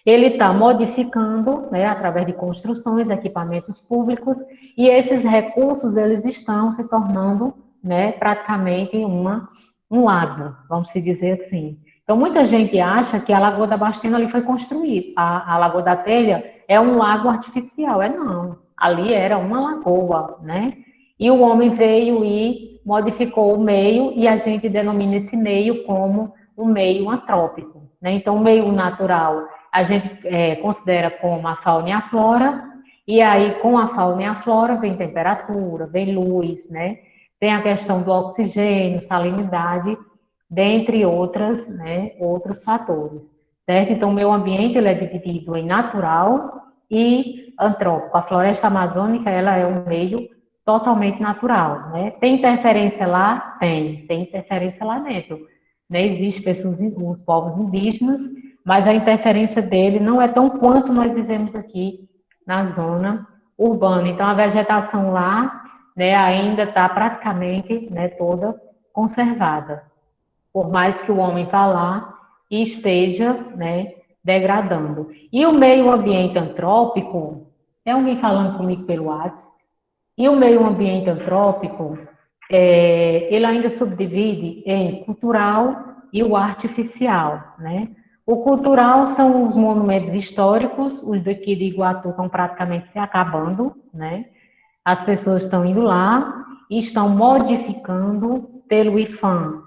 ele está modificando, né, através de construções, equipamentos públicos, e esses recursos, eles estão se tornando, né, praticamente um lago, vamos dizer assim. Então, muita gente acha que a Lagoa da Bastiana ali foi construída. A Lagoa da Telha é um lago artificial. Não. Ali era uma lagoa, né? E o homem veio e modificou o meio, e a gente denomina esse meio como o meio antrópico, né? Então, o meio natural a gente considera como a fauna e a flora, e aí com a fauna e a flora vem temperatura, vem luz, né? Tem a questão do oxigênio, salinidade, dentre outras, né, outros fatores, certo? Então, o meio ambiente ele é dividido em natural e antrópico. A floresta amazônica, ela é um meio totalmente natural, né? Tem interferência lá? Tem interferência lá dentro, né? Existem pessoas, os povos indígenas, mas a interferência dele não é tão quanto nós vivemos aqui na zona urbana. Então, a vegetação lá, né, ainda está praticamente, né, toda conservada, por mais que o homem vá lá e esteja, né, degradando. E o meio ambiente antrópico, tem alguém falando comigo pelo WhatsApp? E o meio ambiente antrópico ele ainda subdivide em cultural e o artificial, né? O cultural são os monumentos históricos, os daqui de Iguatu estão praticamente se acabando, né? As pessoas estão indo lá e estão modificando pelo IFAM.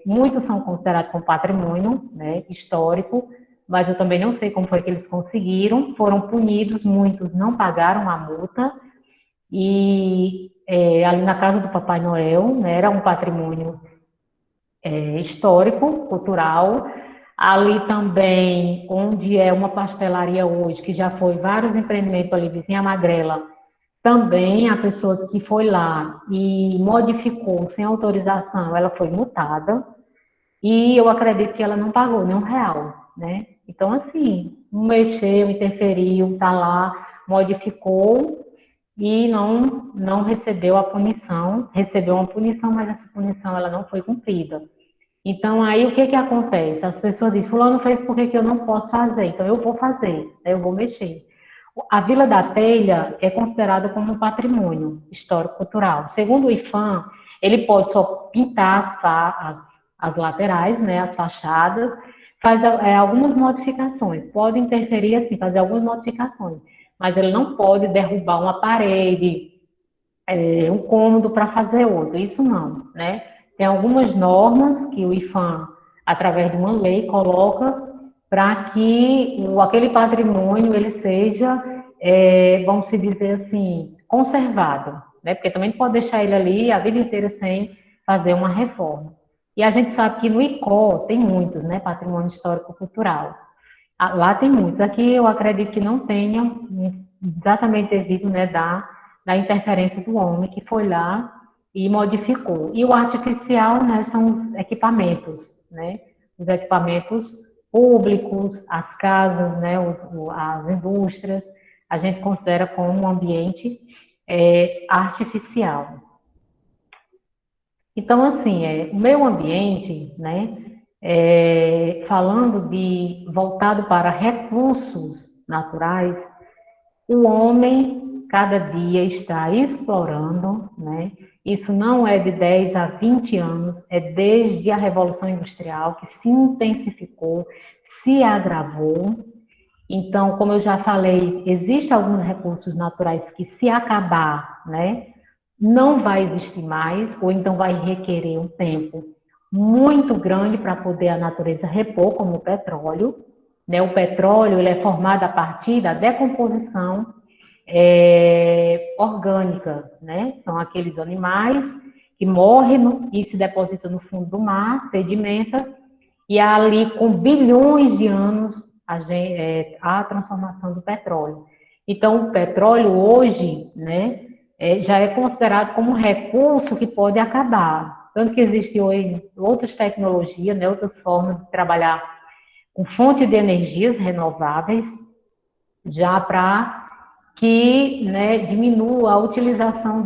Muitos são considerados como patrimônio, né, histórico, mas eu também não sei como foi que eles conseguiram. Foram punidos, muitos não pagaram a multa. E ali na casa do Papai Noel, né, era um patrimônio histórico, cultural. Ali também, onde é uma pastelaria hoje, que já foi vários empreendimentos ali, vizinha Magrela, também a pessoa que foi lá e modificou sem autorização, ela foi multada. E eu acredito que ela não pagou nem R$ 1, né? Então, assim, não mexeu, interferiu, tá lá, modificou e não recebeu a punição. Recebeu uma punição, mas essa punição ela não foi cumprida. Então, aí o que que acontece? As pessoas dizem, fulano fez, por que que eu não posso fazer? Então, eu vou fazer, né? Eu vou mexer. A Vila da Telha é considerada como um patrimônio histórico-cultural. Segundo o IFAM, ele pode só pintar as laterais, né, as fachadas, faz algumas modificações, pode interferir, assim, fazer algumas modificações, mas ele não pode derrubar uma parede, um cômodo para fazer outro, isso não, né? Tem algumas normas que o IFAM, através de uma lei, coloca para que aquele patrimônio ele seja, vamos se dizer assim, conservado, né? Porque também não pode deixar ele ali a vida inteira sem fazer uma reforma. E a gente sabe que no ICO tem muitos, né? Patrimônio histórico-cultural. Lá tem muitos. Aqui eu acredito que não tenham, exatamente devido, né, da interferência do homem que foi lá e modificou. E o artificial, né, são os equipamentos, né? Os equipamentos públicos, as casas, né, as indústrias, a gente considera como um ambiente artificial. Então, assim, o meio ambiente, né, falando voltado para recursos naturais, o homem cada dia está explorando, né? Isso não é de 10 a 20 anos, é desde a Revolução Industrial que se intensificou, se agravou. Então, como eu já falei, existem alguns recursos naturais que se acabar, né, não vai existir mais, ou então vai requerer um tempo muito grande para poder a natureza repor, como o petróleo, né? O petróleo ele é formado a partir da decomposição orgânica, né? São aqueles animais que morrem e se depositam no fundo do mar, sedimenta, e ali com bilhões de anos a transformação do petróleo. Então, o petróleo hoje, né, já é considerado como um recurso que pode acabar. Tanto que existem hoje outras tecnologias, né, outras formas de trabalhar com fonte de energias renováveis, já para que, né, diminua a utilização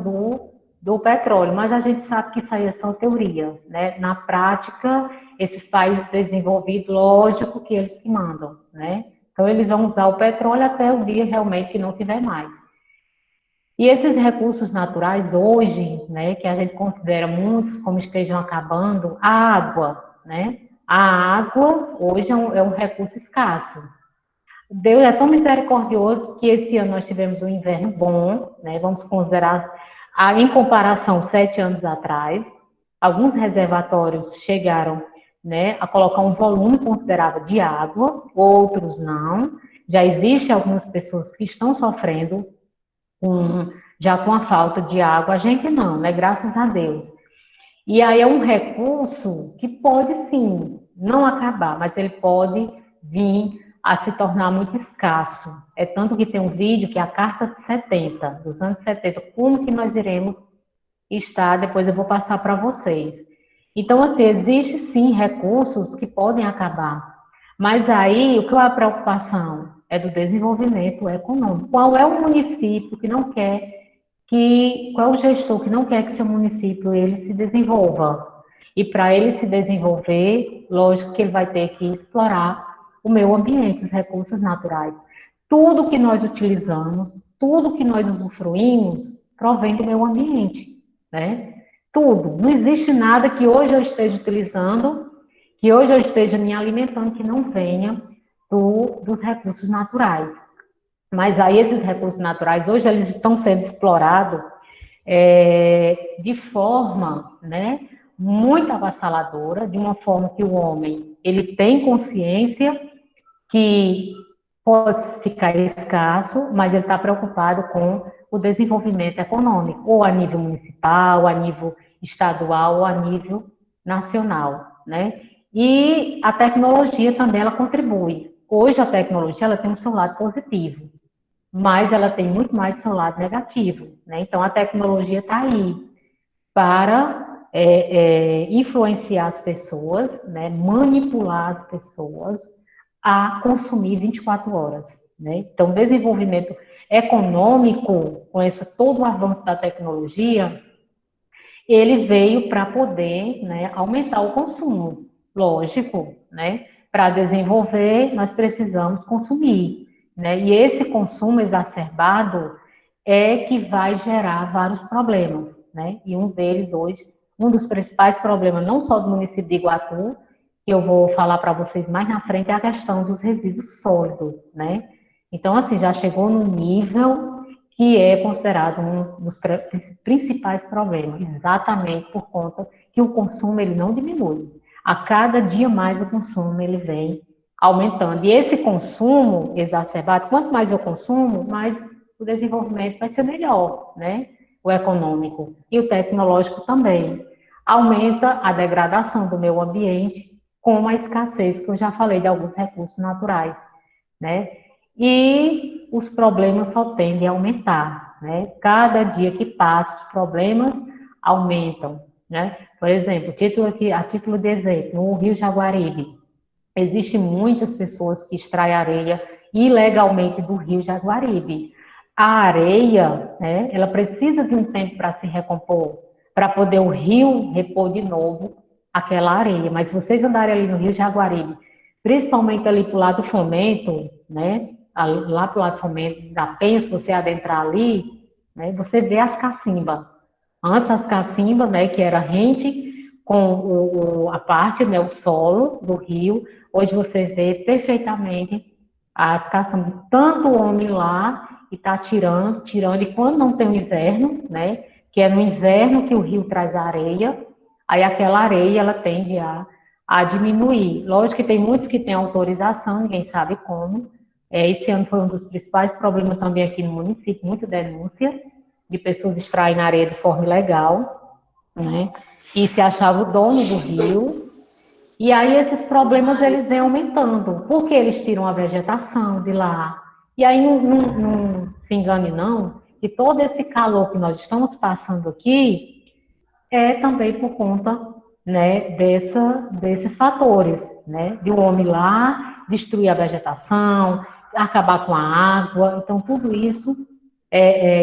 do petróleo. Mas a gente sabe que isso aí é só teoria, né? Na prática, esses países desenvolvidos, lógico que eles que mandam, né? Então, eles vão usar o petróleo até o dia realmente que não tiver mais. E esses recursos naturais hoje, né, que a gente considera muitos como estejam acabando, a água, né? A água hoje é um recurso escasso. Deus é tão misericordioso que esse ano nós tivemos um inverno bom, né? Vamos considerar, em comparação, 7 anos atrás, alguns reservatórios chegaram, né, a colocar um volume considerável de água, outros não. Já existem algumas pessoas que estão sofrendo já com a falta de água, a gente não, né? Graças a Deus. E aí é um recurso que pode sim não acabar, mas ele pode vir a se tornar muito escasso. É tanto que tem um vídeo que é a Carta de 70, dos anos 70, como que nós iremos estar, depois eu vou passar para vocês. Então, assim, existe sim recursos que podem acabar, mas aí o que é a preocupação? É do desenvolvimento econômico. Qual é o município que não quer qual é o gestor que não quer que seu município ele se desenvolva? E para ele se desenvolver, lógico que ele vai ter que explorar o meio ambiente, os recursos naturais. Tudo que nós utilizamos, tudo que nós usufruímos, provém do meio ambiente, né? Tudo. Não existe nada que hoje eu esteja utilizando, que hoje eu esteja me alimentando, que não venha dos recursos naturais. Mas aí esses recursos naturais, hoje eles estão sendo explorados de forma, né, muito avassaladora, de uma forma que o homem, ele tem consciência que pode ficar escasso, mas ele está preocupado com o desenvolvimento econômico, ou a nível municipal, ou a nível estadual, ou a nível nacional, né? E a tecnologia também, ela contribui. Hoje a tecnologia, ela tem um seu lado positivo, mas ela tem muito mais seu lado negativo, né? Então a tecnologia está aí para influenciar as pessoas, né? Manipular as pessoas a consumir 24 horas, né? Então, o desenvolvimento econômico, com todo o avanço da tecnologia, ele veio para poder, né, aumentar o consumo, lógico, né? Para desenvolver, nós precisamos consumir, né? E esse consumo exacerbado é que vai gerar vários problemas, né? E um deles hoje, um dos principais problemas, não só do município de Iguatu, que eu vou falar para vocês mais na frente, é a questão dos resíduos sólidos, né? Então, assim, já chegou no nível que é considerado um dos principais problemas, exatamente por conta que o consumo ele não diminui. A cada dia mais o consumo ele vem aumentando. E esse consumo exacerbado, quanto mais eu consumo, mais o desenvolvimento vai ser melhor, né? O econômico e o tecnológico também. Aumenta a degradação do meio ambiente com a escassez que eu já falei de alguns recursos naturais, né? E os problemas só tendem a aumentar, né? Cada dia que passa, os problemas aumentam, né? Por exemplo, a título de exemplo, no Rio Jaguaribe, existem muitas pessoas que extraem areia ilegalmente do Rio Jaguaribe. A areia, né, ela precisa de um tempo para se recompor, para poder o rio repor de novo aquela areia. Mas se vocês andarem ali no Rio Jaguaribe, principalmente ali para o lado do Fomento, né, lá para o lado do Fomento, da Penha, se você adentrar ali, né, você vê as cacimbas. Antes as cacimbas, né, que era rente com a parte, né, o solo do rio, hoje você vê perfeitamente as caçambas, tanto o homem lá, e está tirando, e quando não tem o inverno, né, que é no inverno que o rio traz a areia, aí aquela areia, ela tende a diminuir. Lógico que tem muitos que têm autorização, ninguém sabe como. Esse ano foi um dos principais problemas também aqui no município, muita denúncia de pessoas extraindo areia de forma ilegal, né, e se achava o dono do rio. E aí esses problemas eles vêm aumentando, porque eles tiram a vegetação de lá. E aí não se engane não, que todo esse calor que nós estamos passando aqui é também por conta, né, desses fatores, né, de um homem lá destruir a vegetação, acabar com a água. Então tudo isso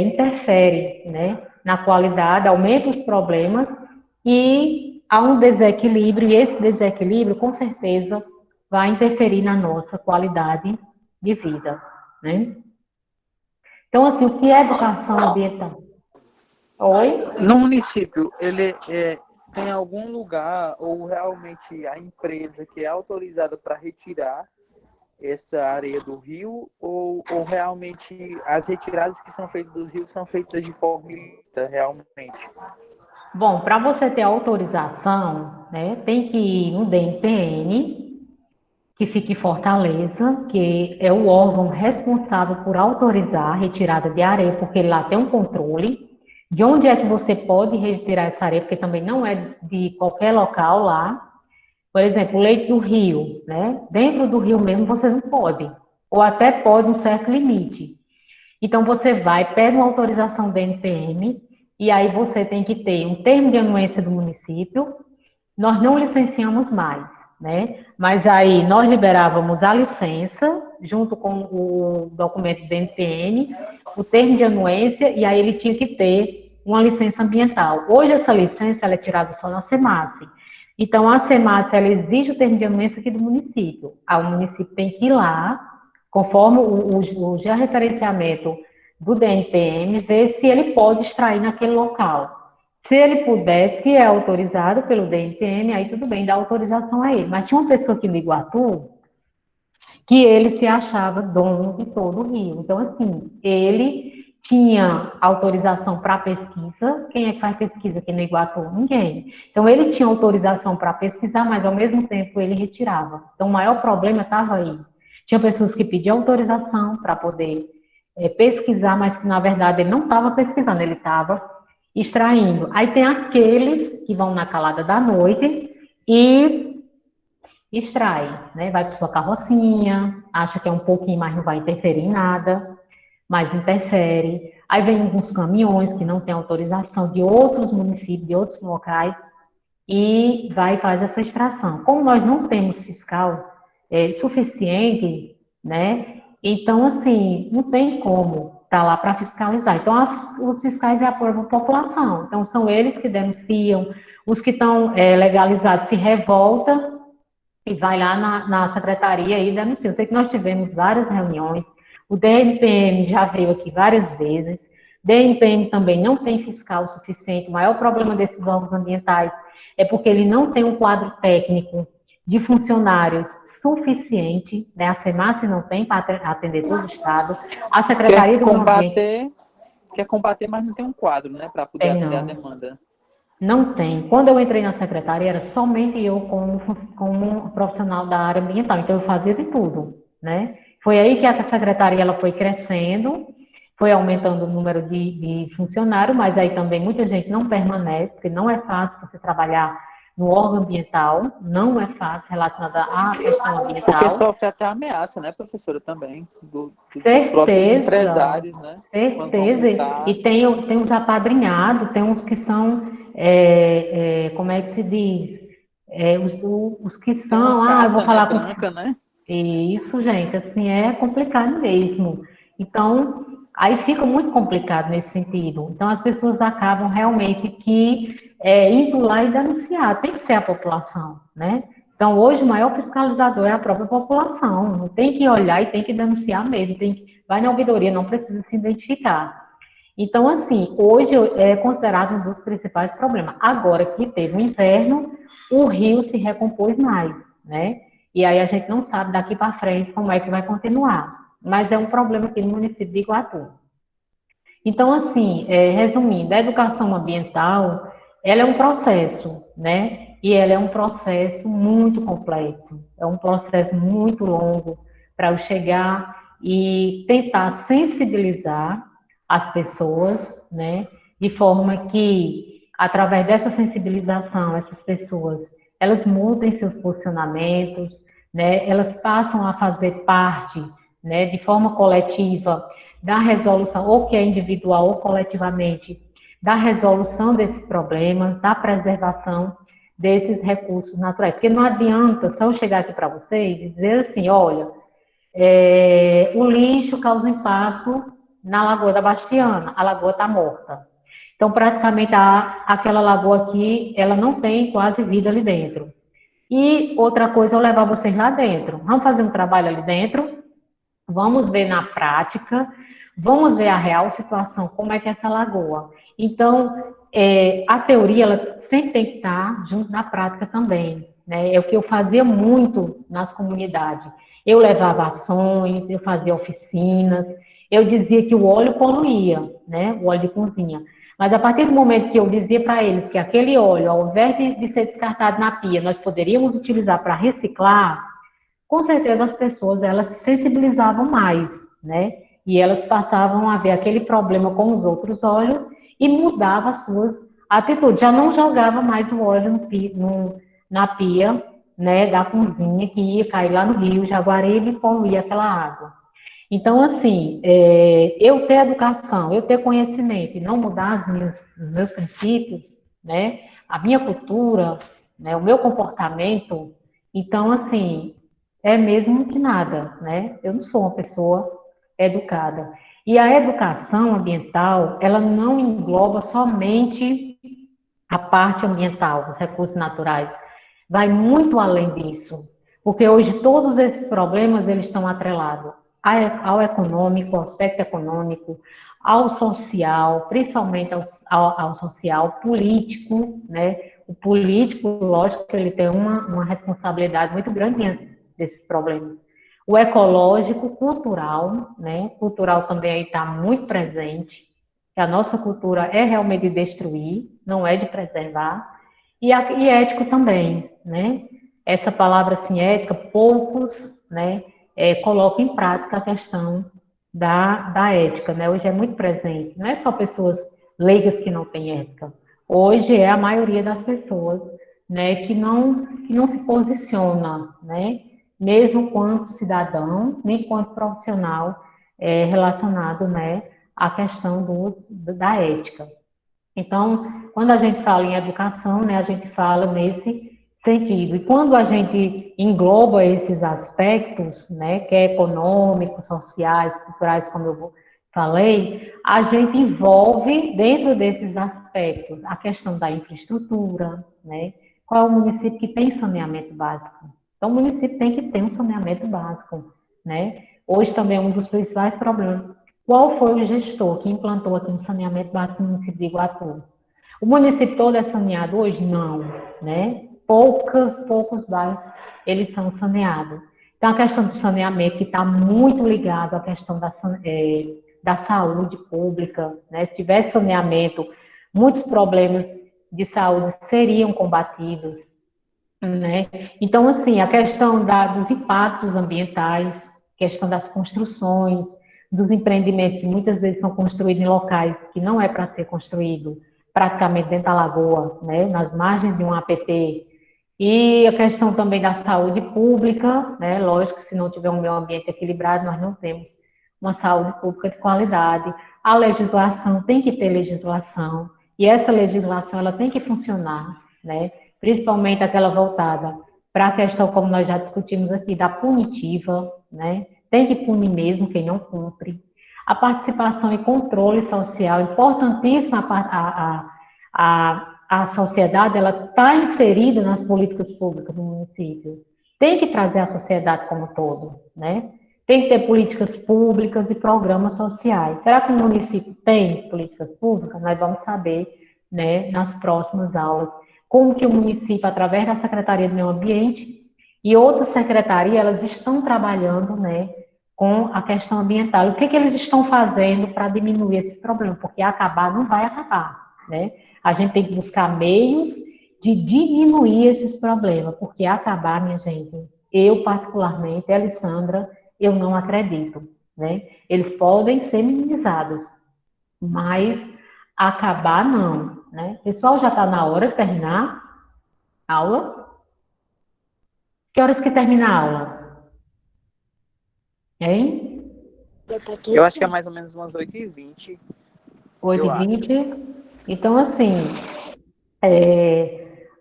interfere, né, na qualidade, aumenta os problemas e há um desequilíbrio, e esse desequilíbrio, com certeza, vai interferir na nossa qualidade de vida, né? Então, assim, o que é educação ambiental? Oi? No município, tem algum lugar ou realmente a empresa que é autorizada para retirar essa areia do rio ou realmente as retiradas que são feitas dos rios são feitas de forma ilícita, realmente? Bom, para você ter autorização, né, tem que ir no DNPN, que fica em Fortaleza, que é o órgão responsável por autorizar a retirada de areia, porque lá tem um controle de onde é que você pode retirar essa areia, porque também não é de qualquer local lá. Por exemplo, o leito do rio, né? Dentro do rio mesmo você não pode, ou até pode um certo limite. Então você vai, pede uma autorização do NPM, e aí você tem que ter um termo de anuência do município. Nós não licenciamos mais, né? Mas aí nós liberávamos a licença, junto com o documento do NPN, o termo de anuência, e aí ele tinha que ter uma licença ambiental. Hoje essa licença ela é tirada só na SEMASSE. Então a SEMASSE ela exige o termo de anuência aqui do município. Aí o município tem que ir lá, conforme o georreferenciamento do DNPM, ver se ele pode extrair naquele local. Se ele puder, se é autorizado pelo DNPM, aí tudo bem, dá autorização a ele. Mas tinha uma pessoa aqui no Iguatu que ele se achava dono de todo o rio. Então, assim, ele tinha autorização para pesquisa. Quem é que faz pesquisa aqui no Iguatu? Ninguém. Então, ele tinha autorização para pesquisar, mas ao mesmo tempo ele retirava. Então, o maior problema estava aí. Tinha pessoas que pediam autorização para poder pesquisar, mas que na verdade ele não estava pesquisando, ele estava extraindo. Aí tem aqueles que vão na calada da noite e extrai, né? Vai para sua carrocinha, acha que é um pouquinho, mas não vai interferir em nada, mas interfere. Aí vem alguns caminhões que não têm autorização de outros municípios, de outros locais, e vai e faz essa extração. Como nós não temos fiscal suficiente, né? Então, assim, não tem como estar lá para fiscalizar. Então, os fiscais é a própria população. Então, são eles que denunciam, os que estão legalizados se revoltam e vai lá na secretaria e denuncia. Eu sei que nós tivemos várias reuniões, o DNPM já veio aqui várias vezes, DNPM também não tem fiscal suficiente, o maior problema desses órgãos ambientais é porque ele não tem um quadro técnico de funcionários suficiente, né? A SEMASSE não tem para atender todo o Estado, a Secretaria do Meio Ambiente... Quer combater, mas não tem um quadro, né, para poder atender a demanda. Não tem. Quando eu entrei na secretaria, era somente eu como profissional da área ambiental, então eu fazia de tudo, né? Foi aí que a secretaria ela foi crescendo, foi aumentando o número de funcionários, mas aí também muita gente não permanece, porque não é fácil você trabalhar no órgão ambiental, não é fácil relacionada à questão ambiental. Porque sofre até ameaça, né, professora, também, dos próprios empresários, né? Certeza, e tem uns apadrinhados, tem uns que são, como é que se diz? Os que são, carta, eu vou falar branca, né? Isso, gente, assim, é complicado mesmo. Então, aí fica muito complicado nesse sentido. Então, as pessoas acabam realmente indo lá e denunciar. Tem que ser a população, né? Então, hoje, o maior fiscalizador é a própria população. Não tem que olhar e tem que denunciar mesmo. Vai na ouvidoria, não precisa se identificar. Então, assim, hoje é considerado um dos principais problemas. Agora que teve o inverno, o rio se recompôs mais, né? E aí a gente não sabe daqui para frente como é que vai continuar. Mas é um problema aqui no município de Iguatu. Então, assim, resumindo, a educação ambiental, ela é um processo, né? E ela é um processo muito complexo, é um processo muito longo para eu chegar e tentar sensibilizar as pessoas, né? De forma que, através dessa sensibilização, essas pessoas, elas mudem seus posicionamentos, né? Elas passam a fazer parte, né? De forma coletiva, da resolução, ou que é individual ou coletivamente, da resolução desses problemas, da preservação desses recursos naturais. Porque não adianta só eu chegar aqui para vocês e dizer assim, olha, o lixo causa impacto na Lagoa da Bastiana, a lagoa está morta. Então, praticamente, aquela lagoa aqui, ela não tem quase vida ali dentro. E outra coisa, eu levar vocês lá dentro. Vamos fazer um trabalho ali dentro, vamos ver na prática, vamos ver a real situação, como é que é essa lagoa. Então, a teoria, ela sempre tem que estar junto da prática também, né? É o que eu fazia muito nas comunidades. Eu levava ações, eu fazia oficinas, eu dizia que o óleo poluía, né? O óleo de cozinha. Mas a partir do momento que eu dizia para eles que aquele óleo, ao invés de ser descartado na pia, nós poderíamos utilizar para reciclar, com certeza as pessoas, elas se sensibilizavam mais, né? E elas passavam a ver aquele problema com os outros olhos e mudavam as suas atitudes. Já não jogava mais o óleo na pia, né, da cozinha, que ia cair lá no rio Jaguaribe e poluir aquela água. Então, assim, eu ter educação, eu ter conhecimento e não mudar os meus princípios, né, a minha cultura, né, o meu comportamento, então, assim, é mesmo que nada, né? Eu não sou uma pessoa educada. E a educação ambiental, ela não engloba somente a parte ambiental, os recursos naturais. Vai muito além disso. Porque hoje todos esses problemas, eles estão atrelados ao econômico, ao aspecto econômico, ao social, principalmente ao social, político, né? O político, lógico que ele tem uma responsabilidade muito grande diante desses problemas. O ecológico, cultural, né? Cultural também aí está muito presente, que a nossa cultura é realmente de destruir, não é de preservar, e ético também, né? Essa palavra, assim, ética, poucos, né, colocam em prática a questão da ética, né? Hoje é muito presente, não é só pessoas leigas que não têm ética, hoje é a maioria das pessoas, né, que não se posiciona, né, mesmo quanto cidadão, nem quanto profissional relacionado, né, à questão da ética. Então, quando a gente fala em educação, né, a gente fala nesse sentido. E quando a gente engloba esses aspectos, né, que é econômicos, sociais, culturais, como eu falei, a gente envolve dentro desses aspectos a questão da infraestrutura, né? Qual é o município que tem saneamento básico? Então, o município tem que ter um saneamento básico, né? Hoje também é um dos principais problemas. Qual foi o gestor que implantou aqui um saneamento básico no município de Iguatu? O município todo é saneado hoje? Não, né? Poucos bairros, eles são saneados. Então, a questão do saneamento, que está muito ligado à questão da saúde pública, né? Se tivesse saneamento, muitos problemas de saúde seriam combatidos, né? Então, assim, a questão dos impactos ambientais, questão das construções, dos empreendimentos que muitas vezes são construídos em locais que não é para ser construído, praticamente dentro da lagoa, né, nas margens de um APP, e a questão também da saúde pública, né, lógico que se não tiver um meio ambiente equilibrado, nós não temos uma saúde pública de qualidade. A legislação, tem que ter legislação, e essa legislação ela tem que funcionar, né, principalmente aquela voltada para a questão, como nós já discutimos aqui, da punitiva, né, tem que punir mesmo quem não cumpre. A participação e controle social, importantíssima a sociedade, ela está inserida nas políticas públicas do município. Tem que trazer a sociedade como um todo, né? Tem que ter políticas públicas e programas sociais. Será que o município tem políticas públicas? Nós vamos saber, né, nas próximas aulas, como que o município, através da Secretaria do Meio Ambiente e outras secretarias, elas estão trabalhando, né, com a questão ambiental. O que eles estão fazendo para diminuir esses problemas? Porque acabar não vai acabar, né? A gente tem que buscar meios de diminuir esses problemas, porque acabar, minha gente, eu particularmente, Alessandra, eu não acredito, né? Eles podem ser minimizados, mas acabar não, né? Pessoal, já está na hora de terminar a aula? Que horas que termina a aula? Hein? Eu acho que é mais ou menos umas 8h20. 8h20. Então, assim,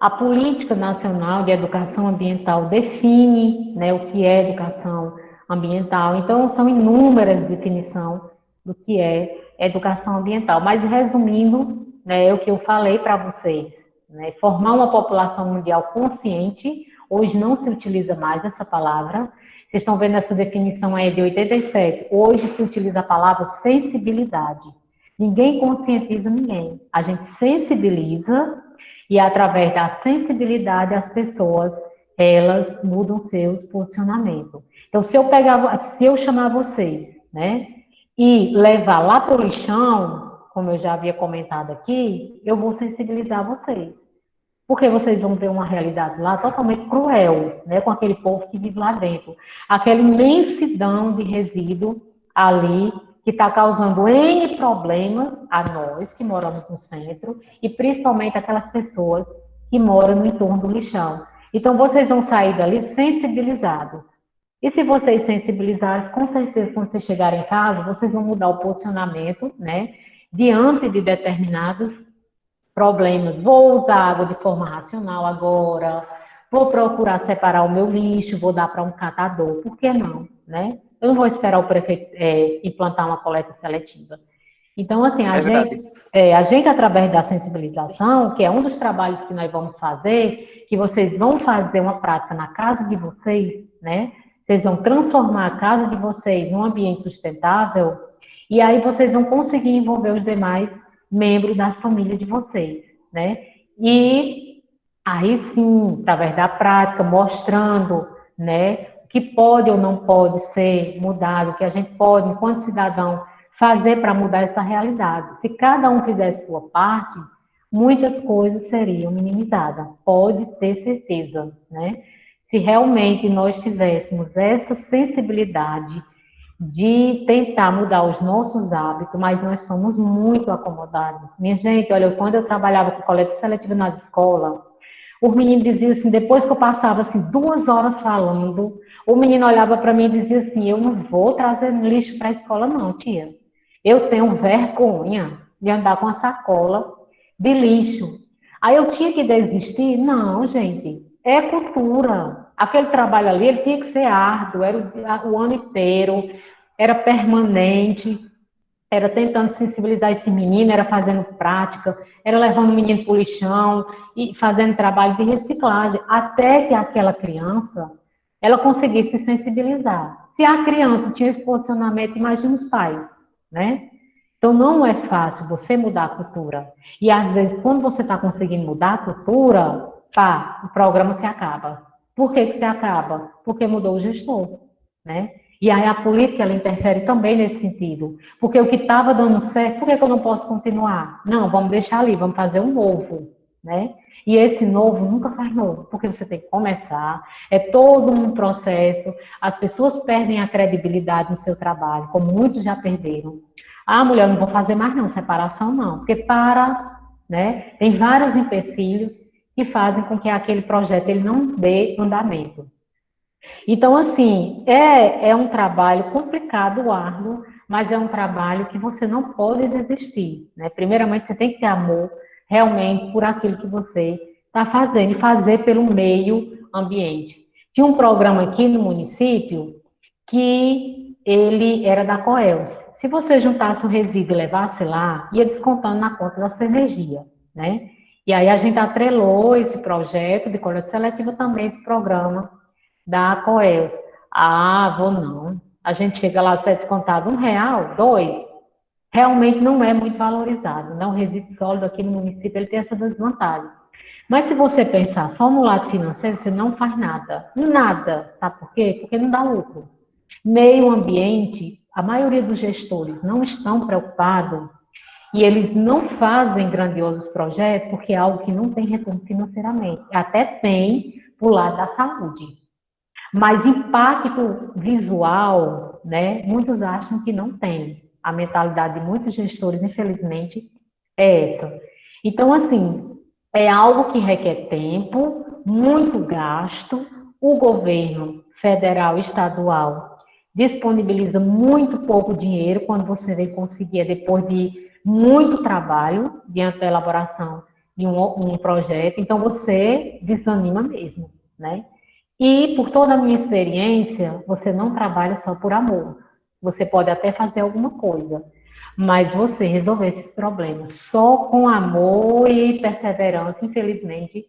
a Política Nacional de Educação Ambiental define, né, o que é educação ambiental. Então, são inúmeras definições do que é educação ambiental. Mas, resumindo, né, é o que eu falei para vocês, né, formar uma população mundial consciente. Hoje não se utiliza mais essa palavra. Vocês estão vendo essa definição aí de 87. Hoje se utiliza a palavra sensibilidade. Ninguém conscientiza ninguém. A gente sensibiliza e através da sensibilidade as pessoas, elas mudam seus posicionamentos. Então, se eu chamar vocês, né, e levar lá para o lixão, como eu já havia comentado aqui, eu vou sensibilizar vocês. Porque vocês vão ver uma realidade lá totalmente cruel, né, com aquele povo que vive lá dentro. Aquela imensidão de resíduo ali, que está causando N problemas a nós, que moramos no centro, e principalmente aquelas pessoas que moram no entorno do lixão. Então, vocês vão sair dali sensibilizados. E se vocês sensibilizarem, com certeza, quando vocês chegarem em casa, vocês vão mudar o posicionamento, né, diante de determinados problemas. Vou usar água de forma racional agora, vou procurar separar o meu lixo, vou dar para um catador, por que não, né? Eu não vou esperar o prefeito implantar uma coleta seletiva. Então, assim, a gente, através da sensibilização, que é um dos trabalhos que nós vamos fazer, que vocês vão fazer uma prática na casa de vocês, né? Vocês vão transformar a casa de vocês num ambiente sustentável e aí vocês vão conseguir envolver os demais membros das famílias de vocês, né? E aí sim, através da prática, mostrando, né, o que pode ou não pode ser mudado, o que a gente pode, enquanto cidadão, fazer para mudar essa realidade. Se cada um fizesse sua parte, muitas coisas seriam minimizadas, pode ter certeza, né? Se realmente nós tivéssemos essa sensibilidade de tentar mudar os nossos hábitos, mas nós somos muito acomodados. Minha gente, olha, quando eu trabalhava com coleta seletiva na escola, os meninos diziam assim, depois que eu passava assim 2 horas falando, o menino olhava para mim e dizia assim, eu não vou trazer lixo para a escola não, tia. Eu tenho vergonha de andar com a sacola de lixo. Aí eu tinha que desistir? Não, gente, é cultura. Aquele trabalho ali, ele tinha que ser árduo, era o ano inteiro, era permanente, era tentando sensibilizar esse menino, era fazendo prática, era levando o menino para o lixão e fazendo trabalho de reciclagem, até que aquela criança, ela conseguisse se sensibilizar. Se a criança tinha esse posicionamento, imagina os pais, né? Então, não é fácil você mudar a cultura. E, às vezes, quando você está conseguindo mudar a cultura, pá, o programa se acaba. Por que se acaba? Porque mudou o gestor, né? E aí a política, ela interfere também nesse sentido. Porque o que estava dando certo, por que eu não posso continuar? Não, vamos deixar ali, vamos fazer um novo, né? E esse novo nunca faz novo, porque você tem que começar, é todo um processo, as pessoas perdem a credibilidade no seu trabalho, como muitos já perderam. Ah, mulher, não vou fazer mais não, separação não, porque né? Tem vários empecilhos que fazem com que aquele projeto ele não dê andamento. Então, assim, é um trabalho complicado, árduo, mas é um trabalho que você não pode desistir, né? Primeiramente, você tem que ter amor realmente por aquilo que você está fazendo e fazer pelo meio ambiente. Tinha um programa aqui no município que ele era da Coelce. Se você juntasse o resíduo e levasse lá, ia descontando na conta da sua energia, né? E aí a gente atrelou esse projeto de coleta seletiva também, esse programa da Coelce. Ah, vou não. A gente chega lá, você é descontado R$ 1, 2, realmente não é muito valorizado, né? O resíduo sólido aqui no município, ele tem essa desvantagem. Mas se você pensar só no lado financeiro, você não faz nada. Nada. Sabe por quê? Porque não dá lucro. Meio ambiente, a maioria dos gestores não estão preocupados e eles não fazem grandiosos projetos porque é algo que não tem retorno financeiramente. Até tem por lado da saúde. Mas impacto visual, né, muitos acham que não tem. A mentalidade de muitos gestores, infelizmente, é essa. Então, assim, é algo que requer tempo, muito gasto. O governo federal e estadual disponibiliza muito pouco dinheiro quando você vem conseguir, depois de muito trabalho, diante da elaboração de um projeto. Então, você desanima mesmo, né? E, por toda a minha experiência, você não trabalha só por amor. Você pode até fazer alguma coisa, mas você resolver esses problemas só com amor e perseverança, infelizmente,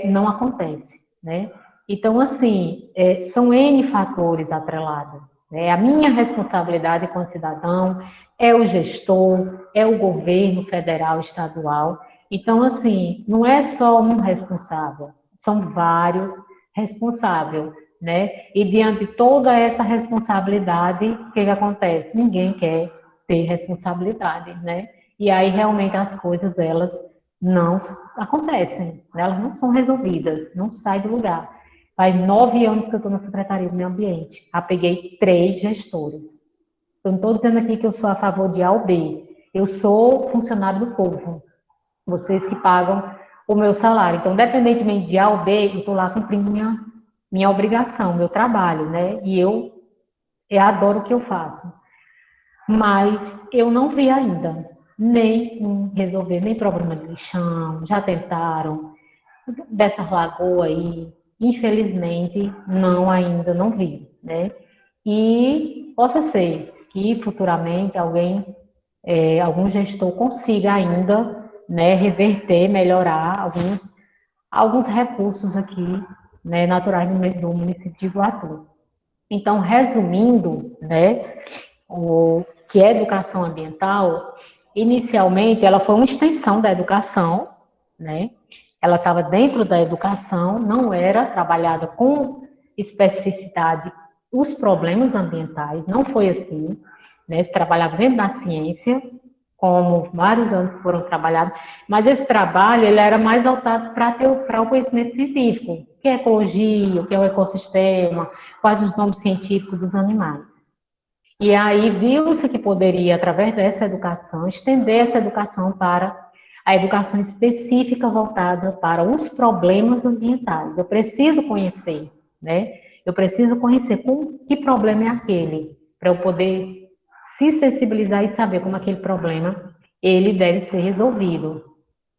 não acontece, né? Então, assim, são N fatores atrelados, né? A minha responsabilidade enquanto cidadão é o gestor, é o governo federal, estadual. Então, assim, não é só um responsável, são vários responsáveis, né? E diante de toda essa responsabilidade, o que acontece? Ninguém quer ter responsabilidade, né? E aí, realmente, as coisas, elas não acontecem, né? Elas não são resolvidas, não saem do lugar. Faz 9 anos que eu estou na Secretaria do Meio Ambiente. Já peguei 3 gestores. Eu não estou dizendo aqui que eu sou a favor de A ou B. Eu sou funcionário do povo. Vocês que pagam o meu salário. Então, independentemente de A ou B, eu estou lá cumprindo minha obrigação, meu trabalho, né? E eu adoro o que eu faço. Mas eu não vi ainda nem resolver nem problema de lixão, já tentaram, dessa lagoa aí, infelizmente, não, ainda não vi, né? E possa ser que futuramente algum gestor consiga ainda, né, reverter, melhorar alguns recursos aqui, né, naturais do município de Iguatu. Então, resumindo, né, o que é educação ambiental, inicialmente ela foi uma extensão da educação, né? Ela estava dentro da educação, não era trabalhada com especificidade os problemas ambientais, não foi assim, né? Se trabalhava dentro da ciência, como vários anos foram trabalhados, mas esse trabalho ele era mais voltado para o conhecimento científico, o que é ecologia, o que é o ecossistema, quais os nomes científicos dos animais. E aí viu-se que poderia, através dessa educação, estender essa educação para a educação específica voltada para os problemas ambientais. Eu preciso conhecer, né? Eu preciso conhecer que problema é aquele, para eu poder se sensibilizar e saber como aquele problema ele deve ser resolvido.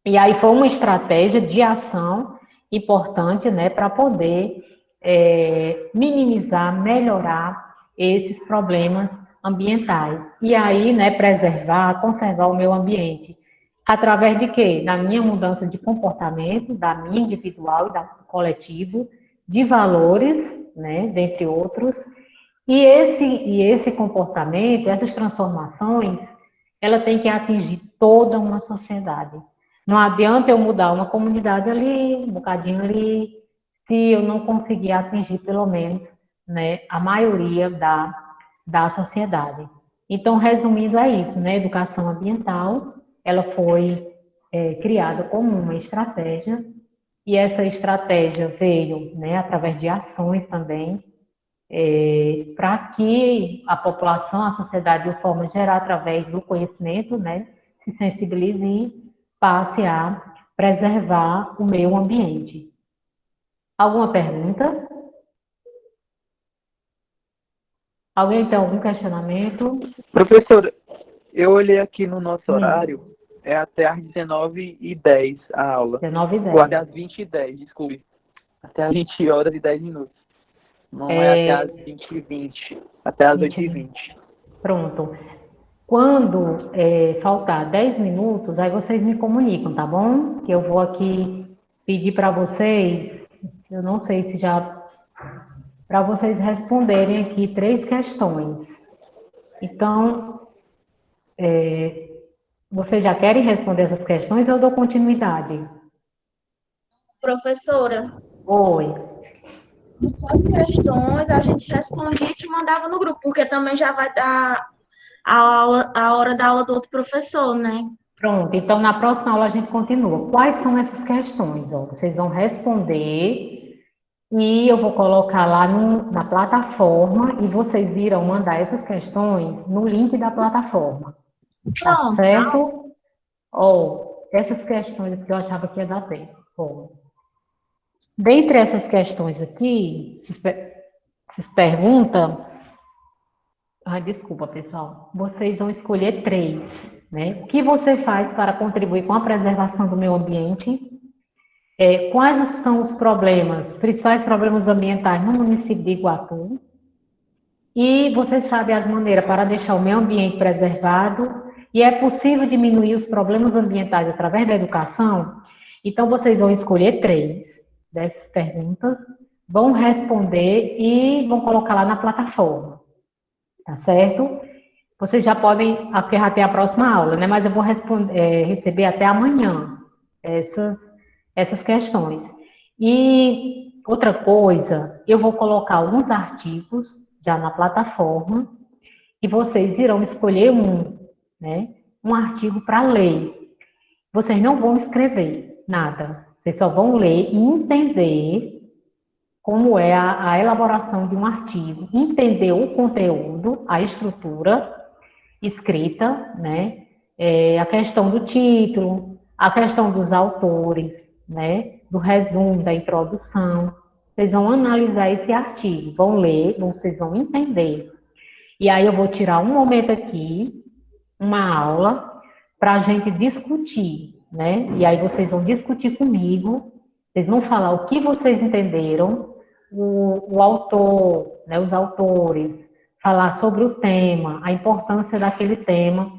E aí foi uma estratégia de ação importante, né, para poder minimizar, melhorar esses problemas ambientais. E aí, né, preservar, conservar o meio ambiente. Através de quê? Da minha mudança de comportamento, da minha individual e da coletivo, de valores, né, dentre outros. E esse comportamento, essas transformações, ela tem que atingir toda uma sociedade. Não adianta eu mudar uma comunidade ali, um bocadinho ali, se eu não conseguir atingir pelo menos, né, a maioria da sociedade. Então, resumindo, é isso, né? Educação ambiental, ela foi criada como uma estratégia, e essa estratégia veio, né, através de ações também, para que a população, a sociedade, de forma geral, através do conhecimento, né, se sensibilize e passe a preservar o meio ambiente. Alguma pergunta? Alguém tem algum questionamento? Professora, eu olhei aqui no nosso Sim. horário, é até às 19h10 a aula. 19h10. Ou até às 20h10, desculpe. Até às 20 horas e 10 minutos. Não é até às 20h20, até às 8h20. Pronto. Quando faltar 10 minutos, aí vocês me comunicam, tá bom? Que eu vou aqui pedir para vocês, eu não sei se já, para vocês responderem aqui 3 questões. Então, vocês já querem responder essas questões ou eu dou continuidade? Professora, Oi. essas questões a gente respondia e te mandava no grupo, porque também já vai dar a hora da aula do outro professor, né? Pronto, então na próxima aula a gente continua. Quais são essas questões? Ó, vocês vão responder e eu vou colocar lá na plataforma e vocês irão mandar essas questões no link da plataforma. Tá Pronto. certo? Ou essas questões que eu achava que ia dar tempo. Bom, dentre essas questões aqui, vocês perguntam. Ai, desculpa, pessoal. Vocês vão escolher 3, né? O que você faz para contribuir com a preservação do meio ambiente? Quais são os principais problemas ambientais no município de Iguatu? E você sabe as maneiras para deixar o meio ambiente preservado? E é possível diminuir os problemas ambientais através da educação? Então, vocês vão escolher 3 dessas perguntas, vão responder e vão colocar lá na plataforma. Tá certo? Vocês já podem, porque já tem a próxima aula, né? Mas eu vou receber até amanhã essas questões. E outra coisa, eu vou colocar alguns artigos já na plataforma e vocês irão escolher né? Um artigo para ler. Vocês não vão escrever nada, vocês só vão ler e entender como é a elaboração de um artigo, entender o conteúdo, a estrutura escrita, né? A questão do título, a questão dos autores, né? Do resumo, da introdução. Vocês vão analisar esse artigo, vão ler, vocês vão entender. E aí eu vou tirar um momento aqui, uma aula, para a gente discutir, né? E aí vocês vão discutir comigo, vocês vão falar o que vocês entenderam, o autor, né, os autores, falar sobre o tema, a importância daquele tema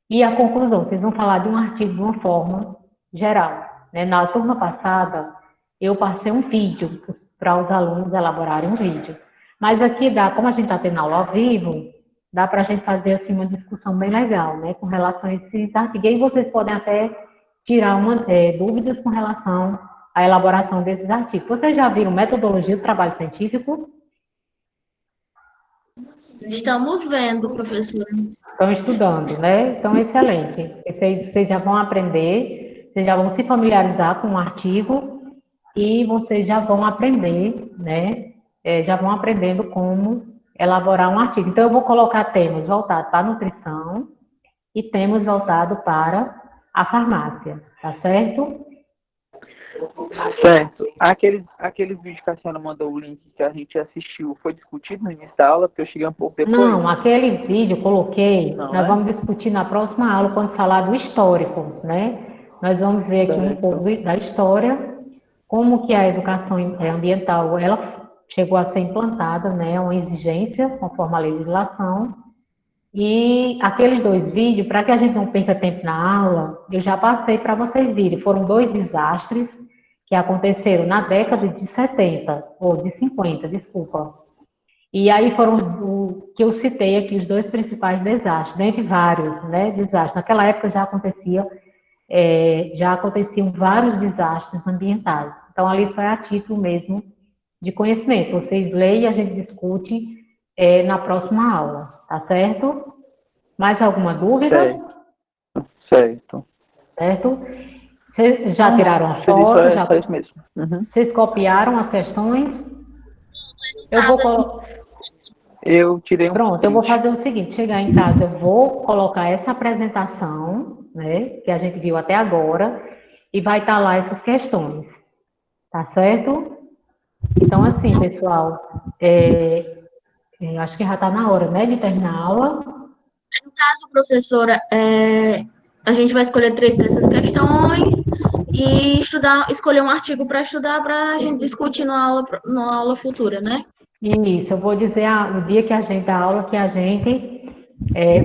e a conclusão. Vocês vão falar de um artigo de uma forma geral, né? Na turma passada, eu passei um vídeo para os alunos elaborarem um vídeo. Mas aqui dá, como a gente está tendo aula ao vivo, dá para a gente fazer assim uma discussão bem legal, né, com relação a esses artigos. E vocês podem até tirar dúvidas com relação à elaboração desses artigos. Vocês já viram metodologia do trabalho científico? Estamos vendo, professora. Estão estudando, né? Então, excelente. Vocês já vão aprender, vocês já vão se familiarizar com o artigo e vocês já vão aprender, né? Já vão aprendendo como elaborar um artigo. Então, eu vou colocar temas voltados para a nutrição e temas voltados para a farmácia, tá certo? Certo. Aquele vídeo que a senhora mandou o link que a gente assistiu, foi discutido no início da aula, porque eu cheguei um pouco depois? Não, aquele vídeo eu coloquei, Não, nós vamos discutir na próxima aula, quando falar do histórico, né? Nós vamos ver aqui um pouco da história, como que a educação ambiental, ela chegou a ser implantada, né? Uma exigência, conforme a legislação. E aqueles 2 vídeos, para que a gente não perca tempo na aula, eu já passei para vocês verem. Foram 2 desastres que aconteceram na década de 70, ou de 50, desculpa. E aí foram o que eu citei aqui, os 2 principais desastres, dentre vários, né, desastres. Naquela época já aconteciam vários desastres ambientais. Então, ali só é a título mesmo de conhecimento. Vocês leem e a gente discute na próxima aula, tá certo? Mais alguma dúvida? Certo. Certo? Vocês já tiraram a foto? Só isso mesmo. Uhum. Vocês copiaram as questões? Eu tirei um. Pronto, eu vou fazer o seguinte, chegar em casa, eu vou colocar essa apresentação, né, que a gente viu até agora, e vai estar lá essas questões, tá certo? Então, assim, pessoal, acho que já está na hora, né, de terminar a aula. No caso, professora, a gente vai escolher 3 dessas questões e escolher um artigo para estudar para a gente discutir na aula futura, né? Isso, eu vou dizer o dia que a gente dá aula, que a gente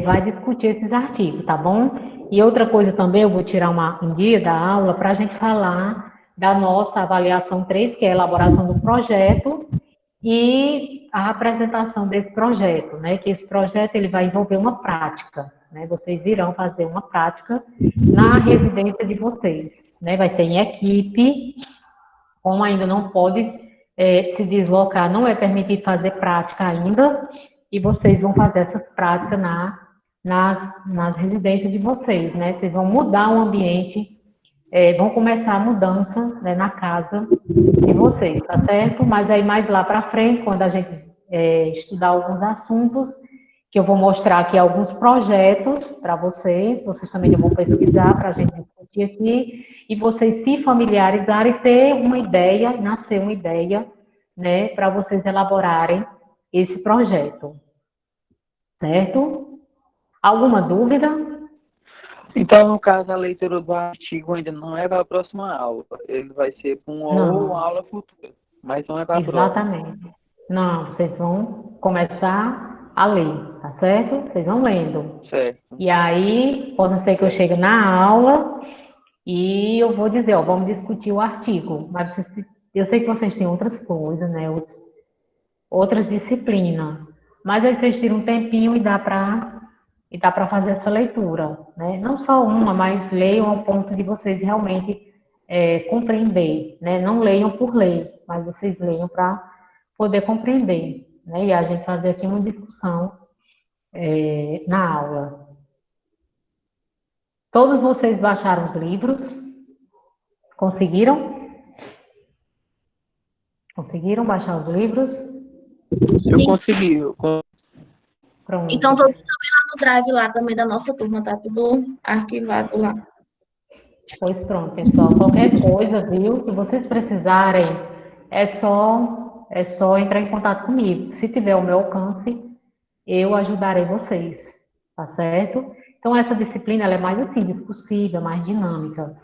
vai discutir esses artigos, tá bom? E outra coisa também, eu vou tirar um dia da aula para a gente falar da nossa avaliação 3, que é a elaboração do projeto e a apresentação desse projeto, né? Que esse projeto ele vai envolver uma prática, né? Vocês irão fazer uma prática na residência de vocês, né? Vai ser em equipe, como ainda não pode se deslocar, não é permitido fazer prática ainda, e vocês vão fazer essas práticas nas residências de vocês, né? Vocês vão mudar o ambiente, vão começar a mudança, né, na casa de vocês, tá certo? Mas aí mais lá para frente, quando a gente estudar alguns assuntos, que eu vou mostrar aqui alguns projetos para vocês também vão pesquisar para a gente discutir aqui, e vocês se familiarizarem, ter uma ideia, nascer uma ideia, né, para vocês elaborarem esse projeto. Certo? Alguma dúvida? Então, no caso, a leitura do artigo ainda não é para a próxima aula. Ele vai ser para uma aula futura, mas não é para a próxima. Exatamente. Não, vocês vão começar a ler, tá certo? Vocês vão lendo. Certo. E aí, pode ser que eu chegue na aula e eu vou dizer, ó, vamos discutir o artigo. Mas eu sei que vocês têm outras coisas, né? Outras disciplinas. Mas aí vocês tiram um tempinho e dá para fazer essa leitura, né? Não só uma, mas leiam ao ponto de vocês realmente compreender, né? Não leiam por ler, mas vocês leiam para poder compreender, né? E a gente fazer aqui uma discussão na aula. Todos vocês baixaram os livros? Conseguiram? Conseguiram baixar os livros? Eu consegui. Pronto. Então, todos também lá no Drive, lá também da nossa turma, tá tudo arquivado lá. Pois pronto, pessoal. Qualquer coisa, viu? Se vocês precisarem, é só entrar em contato comigo. Se tiver o meu alcance, eu ajudarei vocês, tá certo? Então, essa disciplina ela é mais assim, discursiva, mais dinâmica,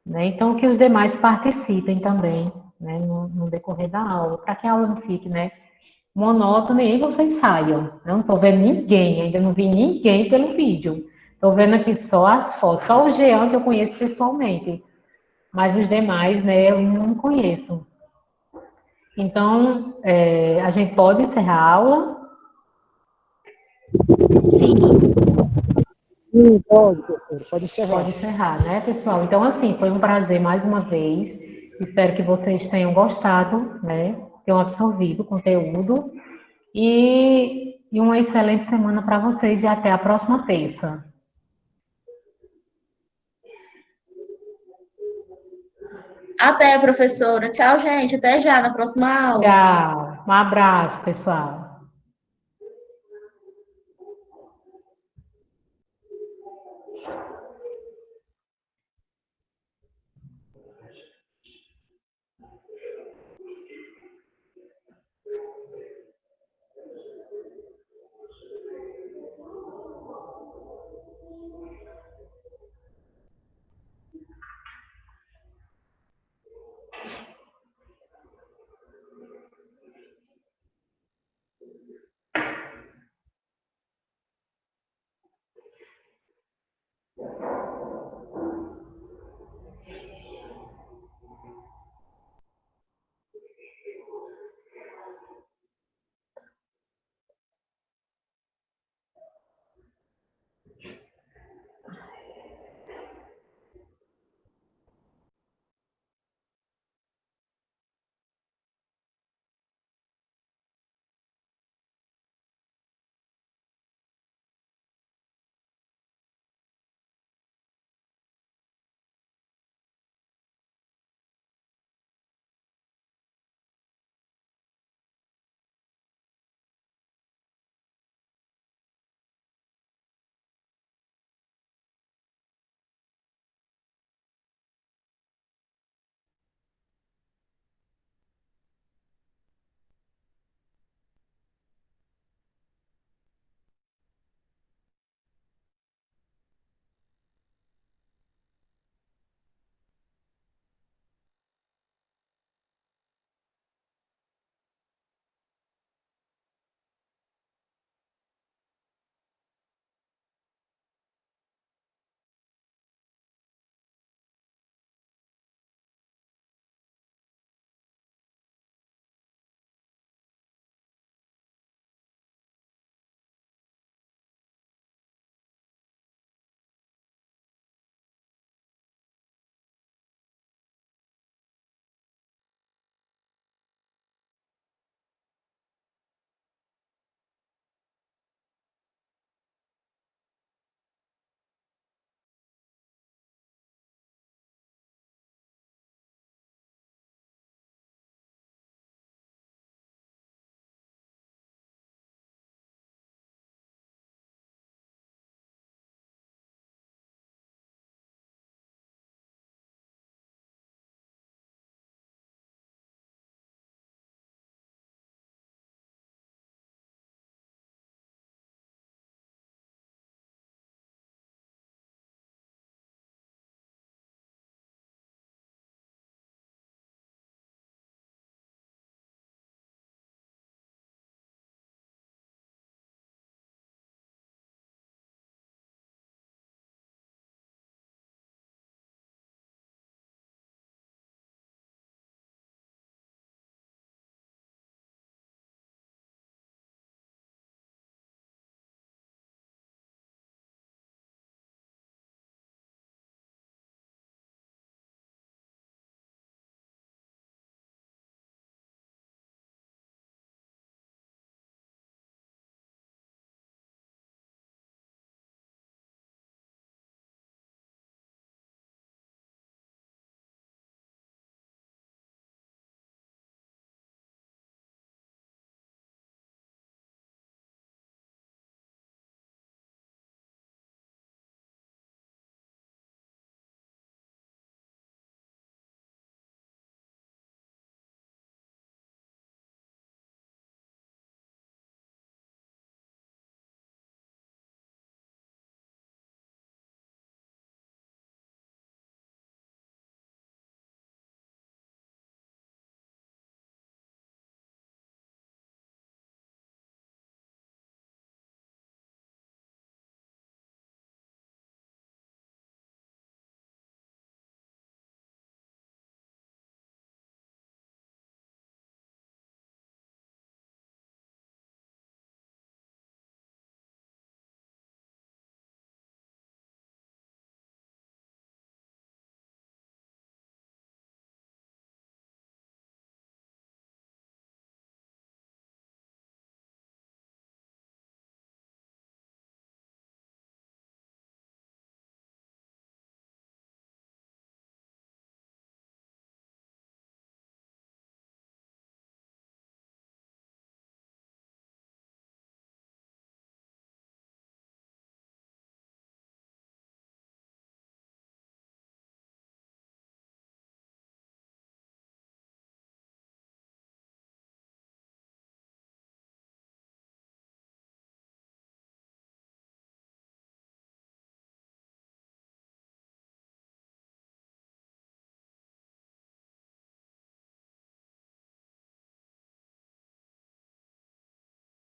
né? Então, que os demais participem também, né, no decorrer da aula, para que a aula não fique, né, monótona e vocês saiam. Eu não estou vendo ninguém, ainda não vi ninguém pelo vídeo. Estou vendo aqui só as fotos, só o Jean que eu conheço pessoalmente, mas os demais, né, eu não conheço. Então, a gente pode encerrar a aula? Sim. Sim, pode, professor, pode encerrar. Pode encerrar, né, pessoal? Então, assim, foi um prazer mais uma vez. Espero que vocês tenham gostado, né? Tenham absorvido o conteúdo. E uma excelente semana para vocês e até a próxima terça. Até, professora. Tchau, gente. Até já na próxima aula. Tchau. Um abraço, pessoal.